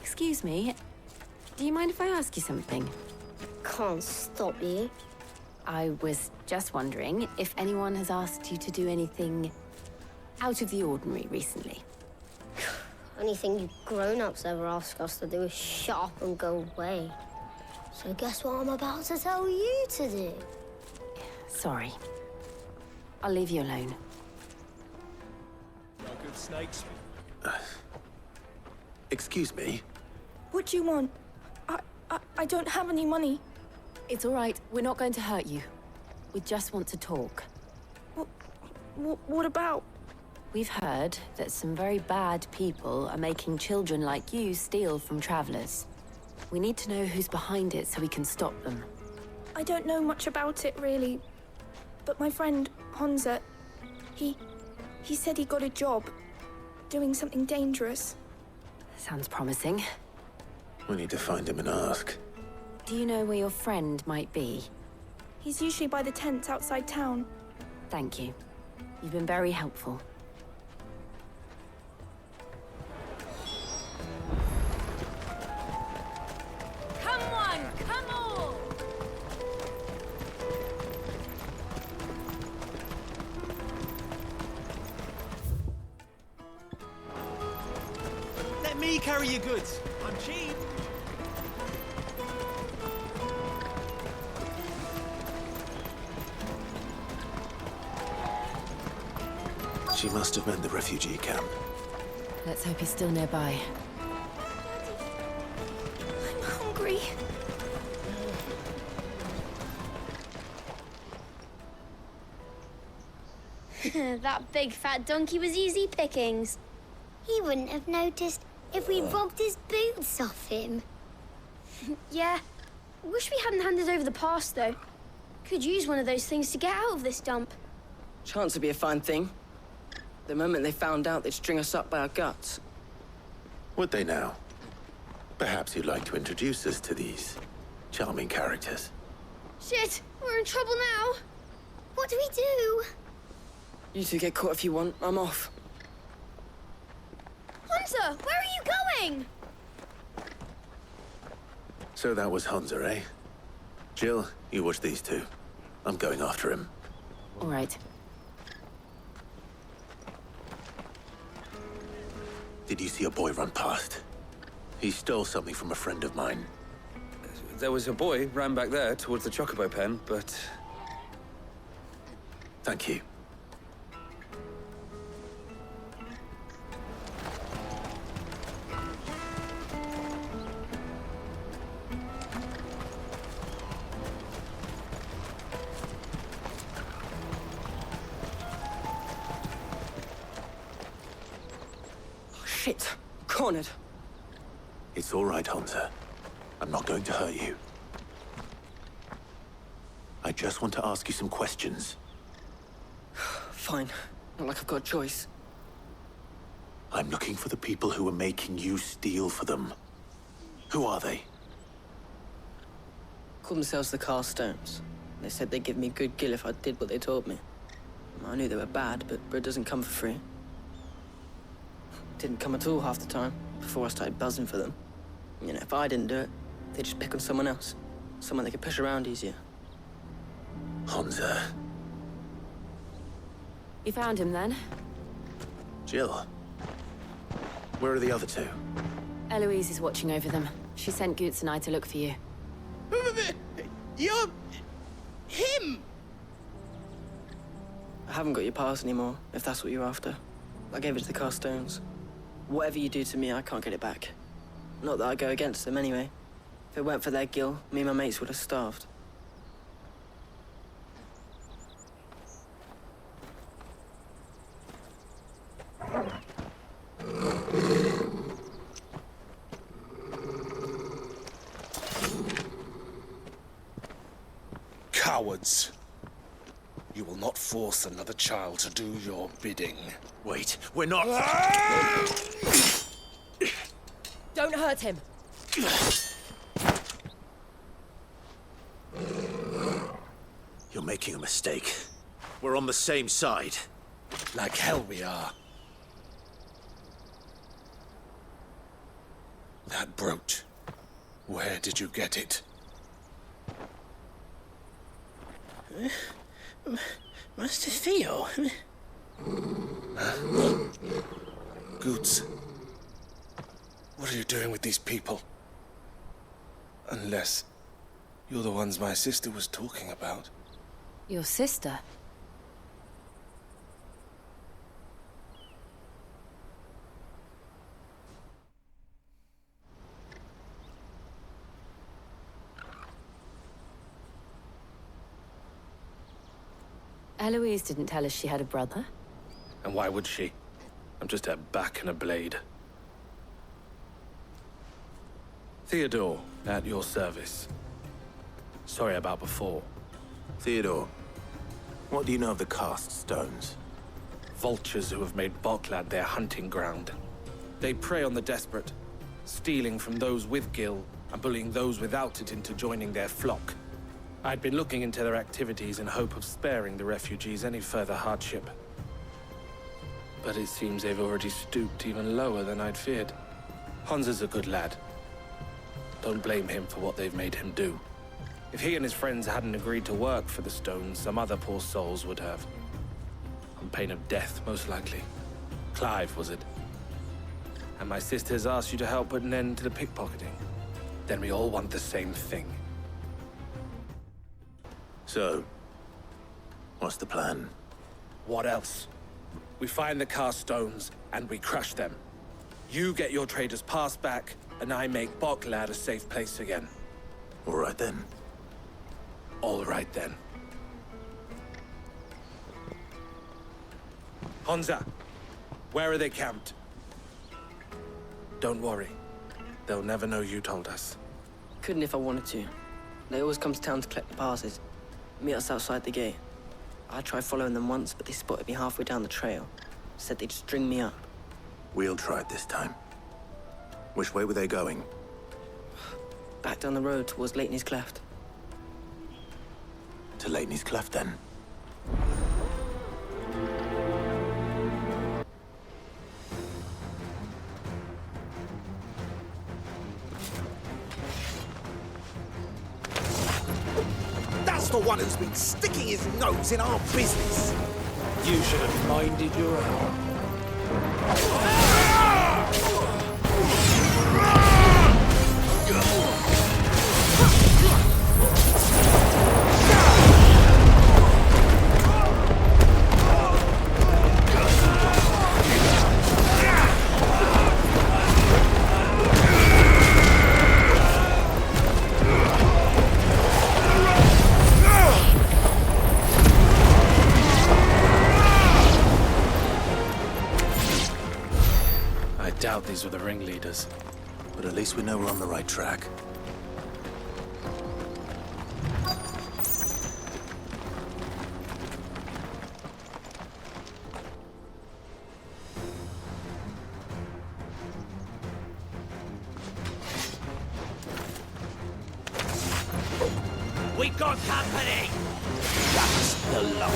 Excuse me. Do you mind if I ask you something? Can't stop you. I was just wondering if anyone has asked you to do anything out of the ordinary recently. Anything you grown-ups ever ask us to do is shut up and go away. So guess what I'm about to tell you to do? Sorry. I'll leave you alone. No good snakes. Excuse me? What do you want? I don't have any money. It's all right. We're not going to hurt you. We just want to talk. What about? We've heard that some very bad people are making children like you steal from travelers. We need to know who's behind it so we can stop them. I don't know much about it, really. But my friend, Honza, he said he got a job doing something dangerous. Sounds promising. We need to find him and ask. Do you know where your friend might be? He's usually by the tents outside town. Thank you. You've been very helpful. Come on, come on! Let me carry your goods. I'm cheap. She must have meant the refugee camp. Let's hope he's still nearby. I'm hungry. That big fat donkey was easy pickings. He wouldn't have noticed if we'd robbed his boots off him. Yeah. Wish we hadn't handed over the pass, though. Could use one of those things to get out of this dump. Chance would be a fine thing. The moment they found out, they'd string us up by our guts. Would they now? Perhaps you'd like to introduce us to these charming characters. Shit, we're in trouble now. What do we do? You two get caught if you want. I'm off. Hunter, where are you going? So that was Hunter, eh? Jill, you watch these two. I'm going after him. All right. Did you see a boy run past? He stole something from a friend of mine. There was a boy ran back there towards the Chocobo pen, but... Thank you. Shit. Cornered. It's all right, Hunter. I'm not going to hurt you. I just want to ask you some questions. Fine. Not like I've got a choice. I'm looking for the people who are making you steal for them. Who are they? Called themselves the Carstones. They said they'd give me good gill if I did what they told me. I knew they were bad, but bread doesn't come for free. Didn't come at all half the time, before I started buzzing for them. You know, if I didn't do it, they'd just pick on someone else. Someone they could push around easier. Hunter. You found him then? Jill. Where are the other two? Eloise is watching over them. She sent Goots and I to look for you. You're... him! I haven't got your pass anymore, if that's what you're after. I gave it to the Carstones. Whatever you do to me, I can't get it back. Not that I go against them, anyway. If it weren't for their gill, me and my mates would have starved. Cowards. You will not force another child to do your bidding. Wait, we're not... Don't hurt him. You're making a mistake. We're on the same side. Like hell we are. That brooch. Where did you get it? Master Theo? Goots. What are you doing with these people? Unless you're the ones my sister was talking about. Your sister? Eloise didn't tell us she had a brother. And why would she? I'm just her back and a blade. Theodore, at your service. Sorry about before. Theodore, what do you know of the Cast Stones? Vultures who have made Boklad their hunting ground. They prey on the desperate, stealing from those with gil and bullying those without it into joining their flock. I'd been looking into their activities in hope of sparing the refugees any further hardship. But it seems they've already stooped even lower than I'd feared. Hansa's a good lad. Don't blame him for what they've made him do. If he and his friends hadn't agreed to work for the Stones, some other poor souls would have. On pain of death, most likely. Clive, was it? And my sisters asked you to help put an end to the pickpocketing. Then we all want the same thing. So, what's the plan? What else? We find the Cast Stones, and we crush them. You get your trader's pass back, and I make Boklad a safe place again. All right then. All right then. Hansa, where are they camped? Don't worry. They'll never know you told us. Couldn't if I wanted to. They always come to town to collect the passes. Meet us outside the gate. I tried following them once, but they spotted me halfway down the trail. Said they'd string me up. We'll try it this time. Which way were they going? Back down the road towards Leighton's Cleft. To Leighton's Cleft, then. That's the one who's been sticking his nose in our business. You should have minded your own. I doubt these were the ringleaders. But at least we know we're on the right track. We got company! That's the lot.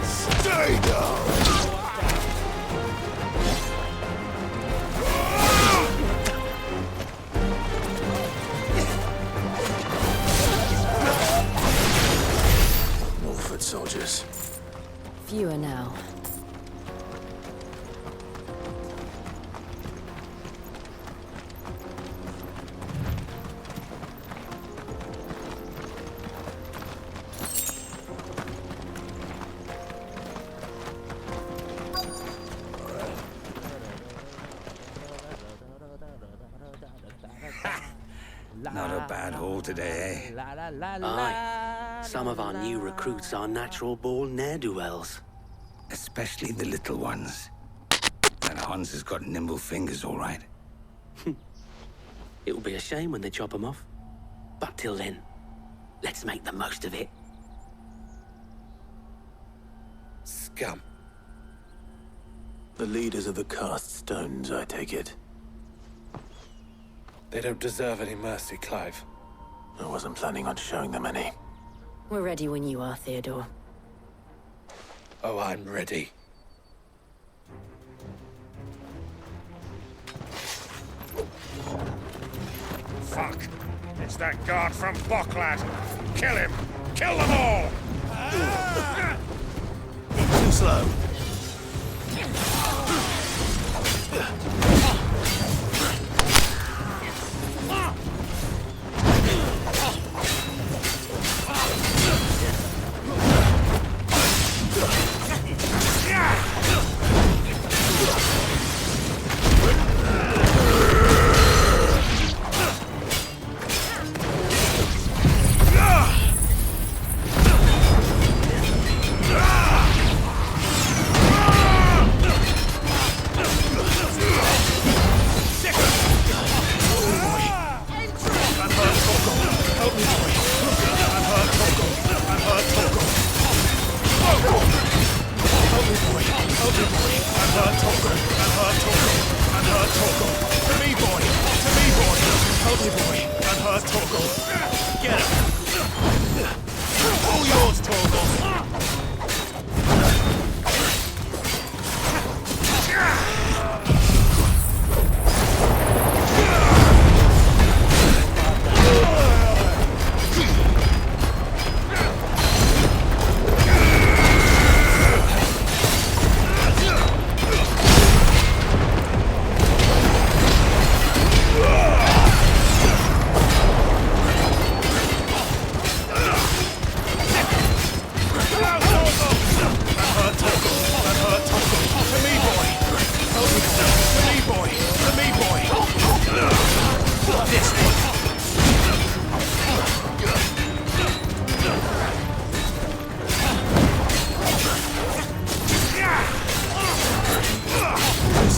Stay down! Northwood soldiers. Fewer now. Not a bad haul today, eh? Aye. Some of our new recruits are natural-born ne'er-do-wells. Especially the little ones. That Hans has got nimble fingers, all right. It'll be a shame when they chop them off. But till then, let's make the most of it. Scum. The leaders of the cast stones, I take it. They don't deserve any mercy, Clive. I wasn't planning on showing them any. We're ready when you are, Theodore. Oh, I'm ready. Fuck! It's that guard from Bocklat! Kill him! Kill them all! Too slow.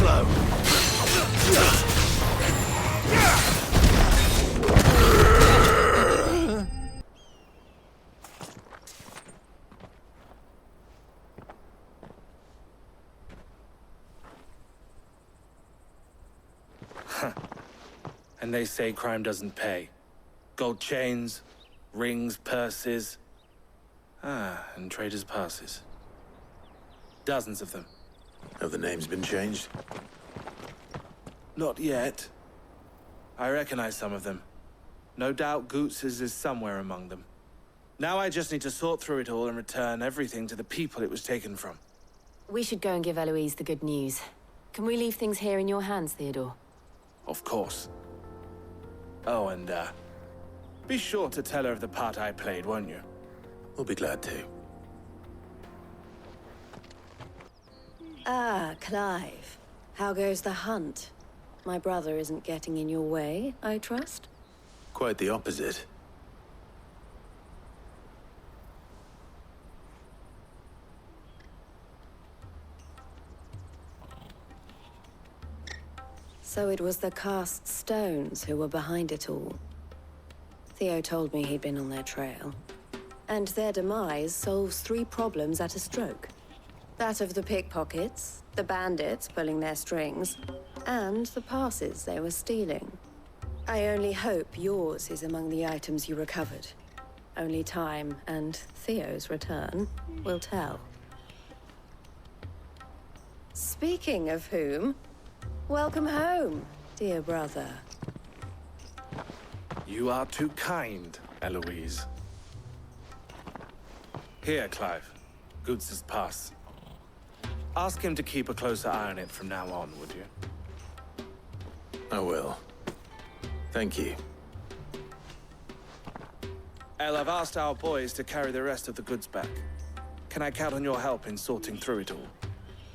slow. And they say crime doesn't pay. Gold chains, rings, purses. And traders' passes. Dozens of them. Have the names been changed? Not yet. I recognize some of them. No doubt Goots's is somewhere among them. Now I just need to sort through it all and return everything to the people it was taken from. We should go and give Eloise the good news. Can we leave things here in your hands, Theodore? Of course. Oh, and, be sure to tell her of the part I played, won't you? We'll be glad to. Ah, Clive. How goes the hunt? My brother isn't getting in your way, I trust? Quite the opposite. So it was the cast stones who were behind it all. Theo told me he'd been on their trail. And their demise solves 3 problems at a stroke. That of the pickpockets, the bandits pulling their strings, and the passes they were stealing. I only hope yours is among the items you recovered. Only time and Theo's return will tell. Speaking of whom, welcome home, dear brother. You are too kind, Eloise. Here, Clive. Goots's pass. Ask him to keep a closer eye on it from now on, would you? I will. Thank you. El, I've asked our boys to carry the rest of the goods back. Can I count on your help in sorting through it all?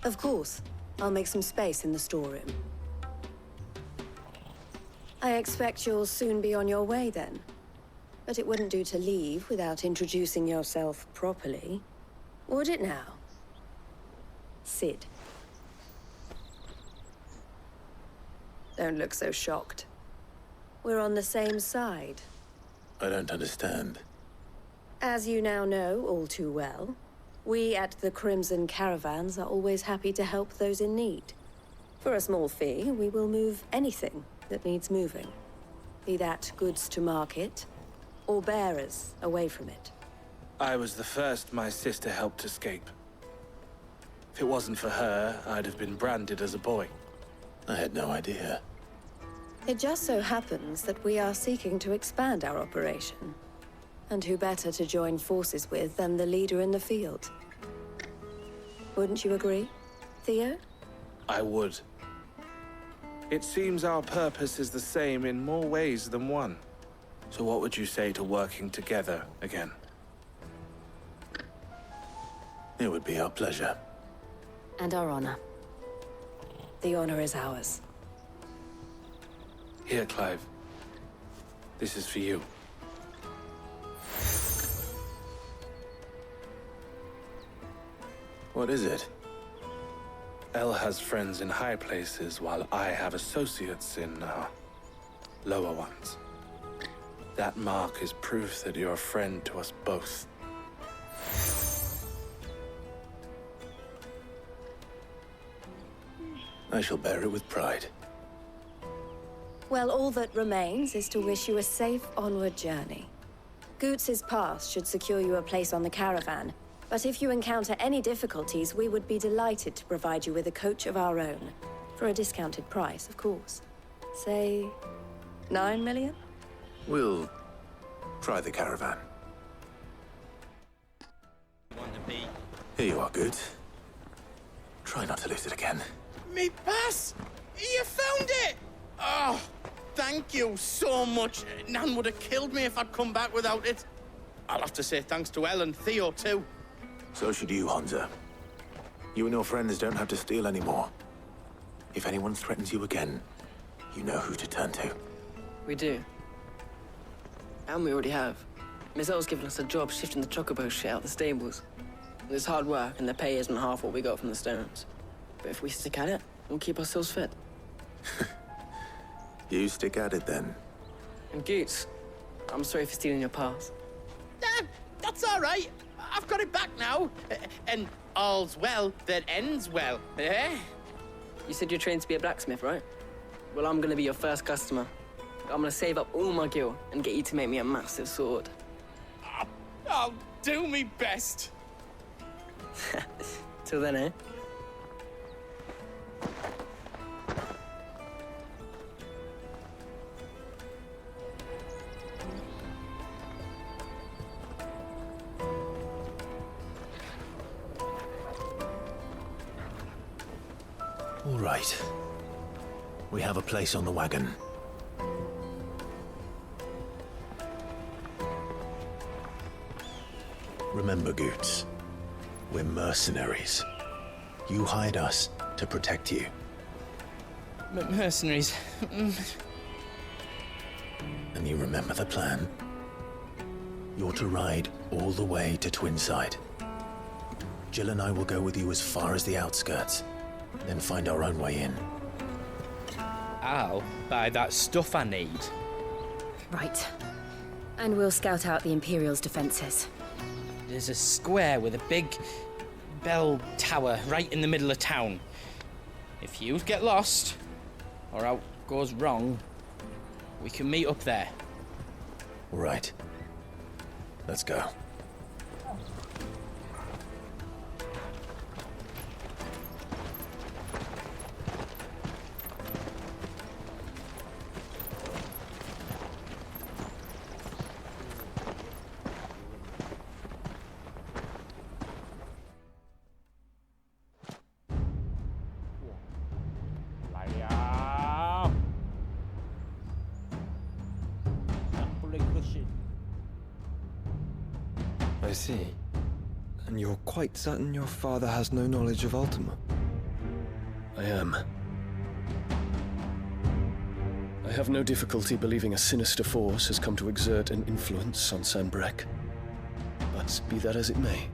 Of course. I'll make some space in the storeroom. I expect you'll soon be on your way then. But it wouldn't do to leave without introducing yourself properly. Would it now? Sid. Don't look so shocked. We're on the same side. I don't understand. As you now know all too well, we at the Crimson Caravans are always happy to help those in need. For a small fee, we will move anything that needs moving. Be that goods to market, or bearers away from it. I was the first my sister helped escape. If it wasn't for her, I'd have been branded as a boy. I had no idea. It just so happens that we are seeking to expand our operation. And who better to join forces with than the leader in the field? Wouldn't you agree, Theo? I would. It seems our purpose is the same in more ways than one. So what would you say to working together again? It would be our pleasure. And our honor. The honor is ours. Here, Clive. This is for you. What is it? El has friends in high places, while I have associates in, lower ones. That mark is proof that you're a friend to us both. I shall bear it with pride. Well, all that remains is to wish you a safe onward journey. Goots's pass should secure you a place on the caravan, but if you encounter any difficulties, we would be delighted to provide you with a coach of our own. For a discounted price, of course. Say, 9 million? We'll try the caravan. Here you are, Goots. Try not to lose it again. Me pass! You found it! Oh, thank you so much. Nan would have killed me if I'd come back without it. I'll have to say thanks to Elle and Theo, too. So should you, Honza. You and your friends don't have to steal anymore. If anyone threatens you again, you know who to turn to. We do. And we already have. Miss L's given us a job shifting the chocobo shit out the stables. It's hard work, and the pay isn't half what we got from the stones. But if we stick at it, We'll keep ourselves fed. You stick at it then. And Goots, I'm sorry for stealing your pass. That's all right. I've got it back now. And all's well that ends well, eh? You said you're trained to be a blacksmith, right? Well, I'm gonna be your first customer. I'm gonna save up all my gil and get you to make me a massive sword. I'll do me best. Till then, eh? All right. We have a place on the wagon. Remember, Goots, we're mercenaries. You hired us to protect you. Mercenaries. And you remember the plan? You're to ride all the way to Twinside. Jill and I will go with you as far as the outskirts, then find our own way in. I'll buy that stuff I need. Right. And we'll scout out the Imperial's defenses. There's a square with a big bell tower right in the middle of town. If you get lost, or out goes wrong, we can meet up there. All right. Let's go. I see. And you're quite certain your father has no knowledge of Ultima? I am. I have no difficulty believing a sinister force has come to exert an influence on Sanbreque. But be that as it may,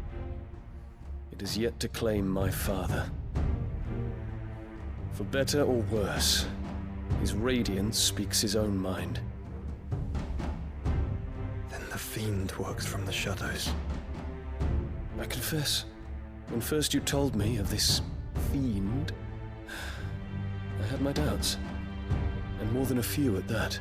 it is yet to claim my father. For better or worse, his radiance speaks his own mind. Then the Fiend works from the shadows. I confess, when first you told me of this Fiend, I had my doubts. And more than a few at that.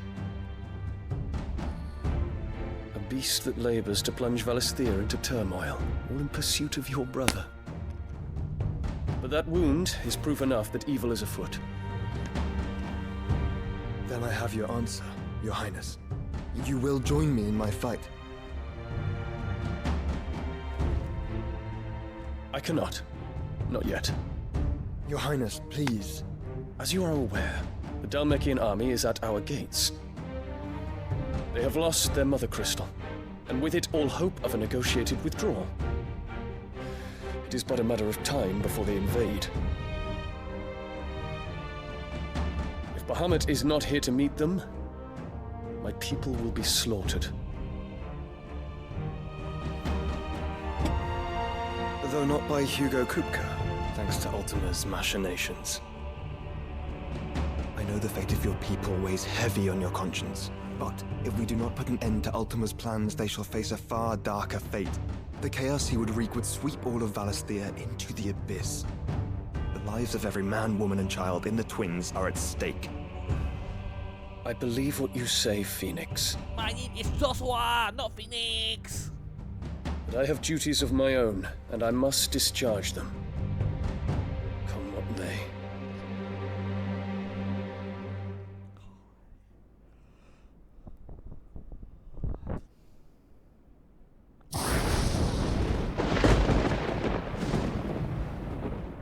A beast that labors to plunge Valisthea into turmoil, all in pursuit of your brother. But that wound is proof enough that evil is afoot. Then I have your answer, Your Highness. You will join me in my fight. I cannot. Not yet. Your Highness, please. As you are aware, the Dhalmekian army is at our gates. They have lost their mother crystal, and with it all hope of a negotiated withdrawal. It is but a matter of time before they invade. If Bahamut is not here to meet them, my people will be slaughtered. Though not by Hugo Kupka, thanks to Ultima's machinations. I know the fate of your people weighs heavy on your conscience, but if we do not put an end to Ultima's plans, they shall face a far darker fate. The chaos he would wreak would sweep all of Valisthea into the abyss. The lives of every man, woman, and child in the Twins are at stake. I believe what you say, Phoenix. My name is Joshua, not Phoenix. But I have duties of my own, and I must discharge them. Come what may.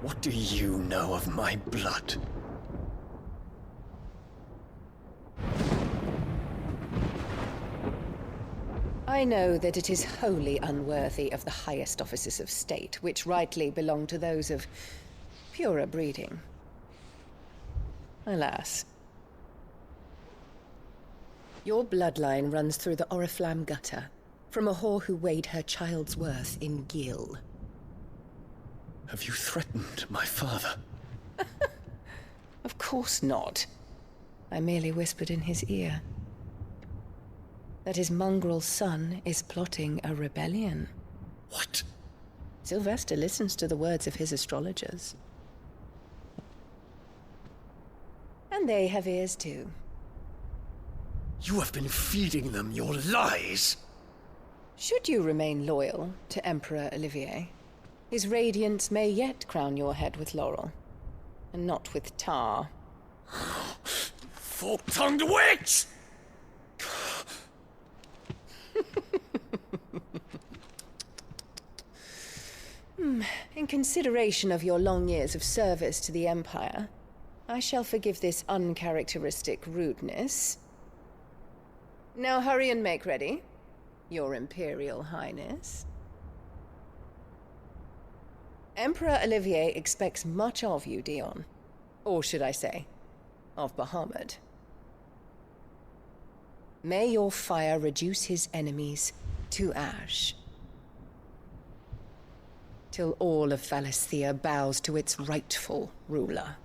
What do you know of my blood? I know that it is wholly unworthy of the highest offices of state, which rightly belong to those of purer breeding. Alas. Your bloodline runs through the Oriflamme gutter, from a whore who weighed her child's worth in gil. Have you threatened my father? course not. I merely whispered in his ear that his mongrel son is plotting a rebellion. What? Sylvester listens to the words of his astrologers. And they have ears too. You have been feeding them your lies! Should you remain loyal to Emperor Olivier, his radiance may yet crown your head with laurel, and not with tar. Fork-tongued witch! In consideration of your long years of service to the Empire, I shall forgive this uncharacteristic rudeness. Now hurry and make ready, Your Imperial Highness. Emperor Olivier expects much of you, Dion. Or should I say, of Bahamut. May your fire reduce his enemies to ash, till all of Valisthea bows to its rightful ruler.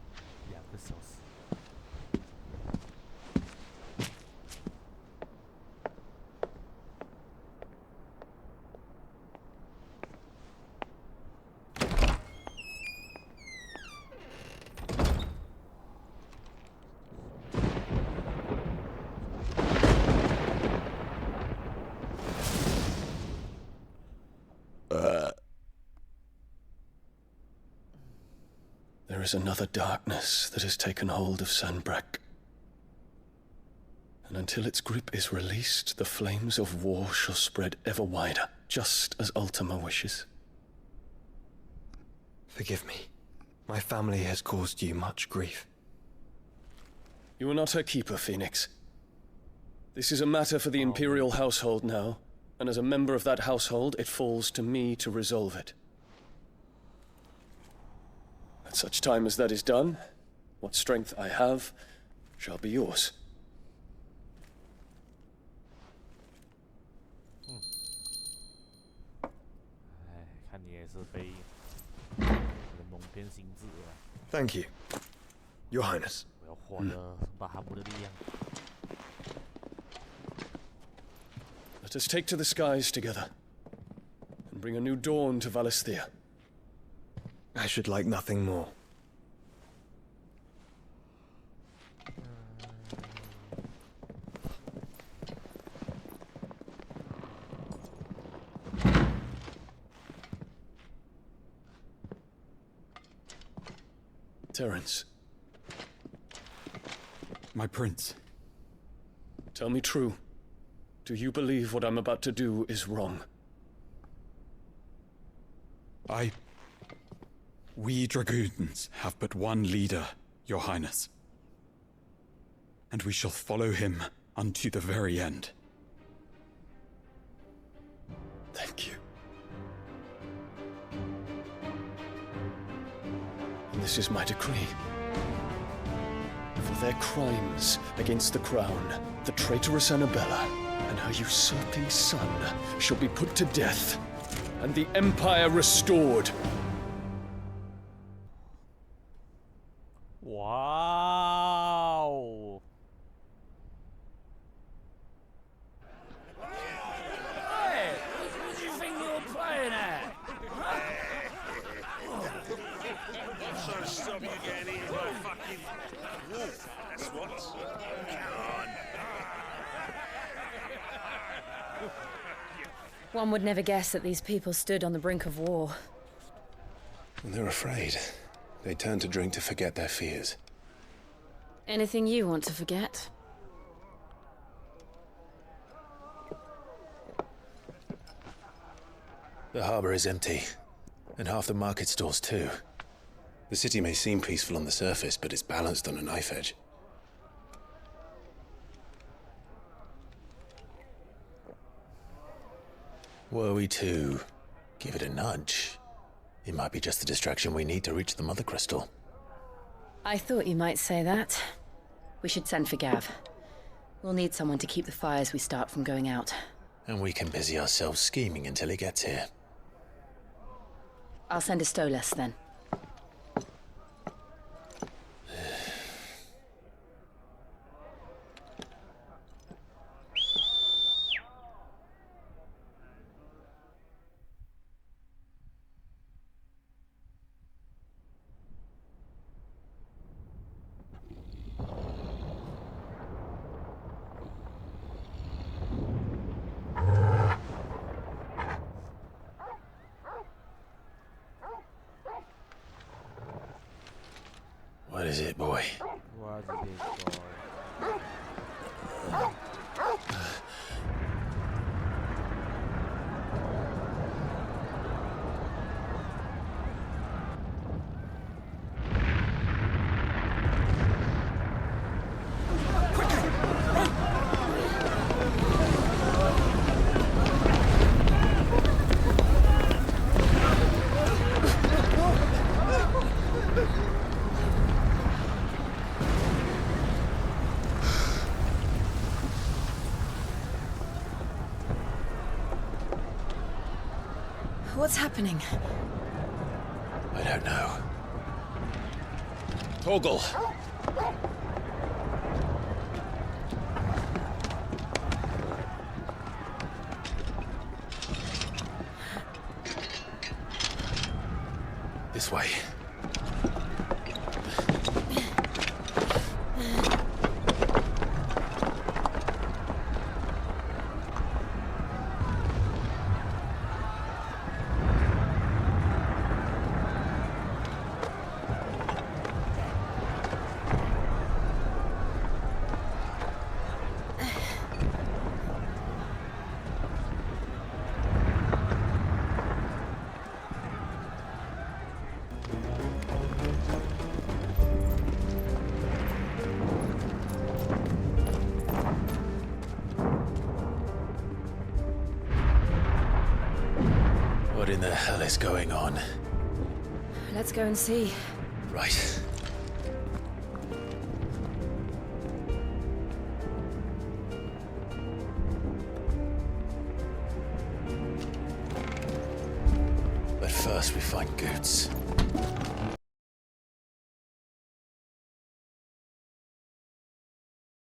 There is another darkness that has taken hold of Sanbreque. And until its grip is released, the flames of war shall spread ever wider, just as Ultima wishes. Forgive me. My family has caused you much grief. You are not her keeper, Phoenix. This is a matter for the Imperial household now, and as a member of that household, it falls to me to resolve it. At such time as that is done, what strength I have shall be yours. Thank you, Your Highness. Let us take to the skies together, and bring a new dawn to Valisthea. I should like nothing more. Terence. My prince. Tell me true. Do you believe what I'm about to do is wrong? We dragoons have but one leader, Your Highness. And we shall follow him unto the very end. Thank you. And this is my decree. For their crimes against the crown, the traitorous Annabella and her usurping son shall be put to death, and the Empire restored. Wow. Hey, what do you think you were playing at? I'm trying to stop you getting eaten by a fucking wolf. That's what. Come on. One would never guess that these people stood on the brink of war. When they're afraid, they turn to drink to forget their fears. Anything you want to forget? The harbor is empty, and half the market stalls too. The city may seem peaceful on the surface, but it's balanced on a knife edge. Were we to give it a nudge, it might be just the distraction we need to reach the Mother Crystal. I thought you might say that. We should send for Gav. We'll need someone to keep the fires we start from going out. And we can busy ourselves scheming until he gets here. I'll send a Stolas then. What is it, boy? What is it, boy? What's happening? I don't know. Torgal! This way. What in the hell is going on? Let's go and see. Right. But first we find Goots.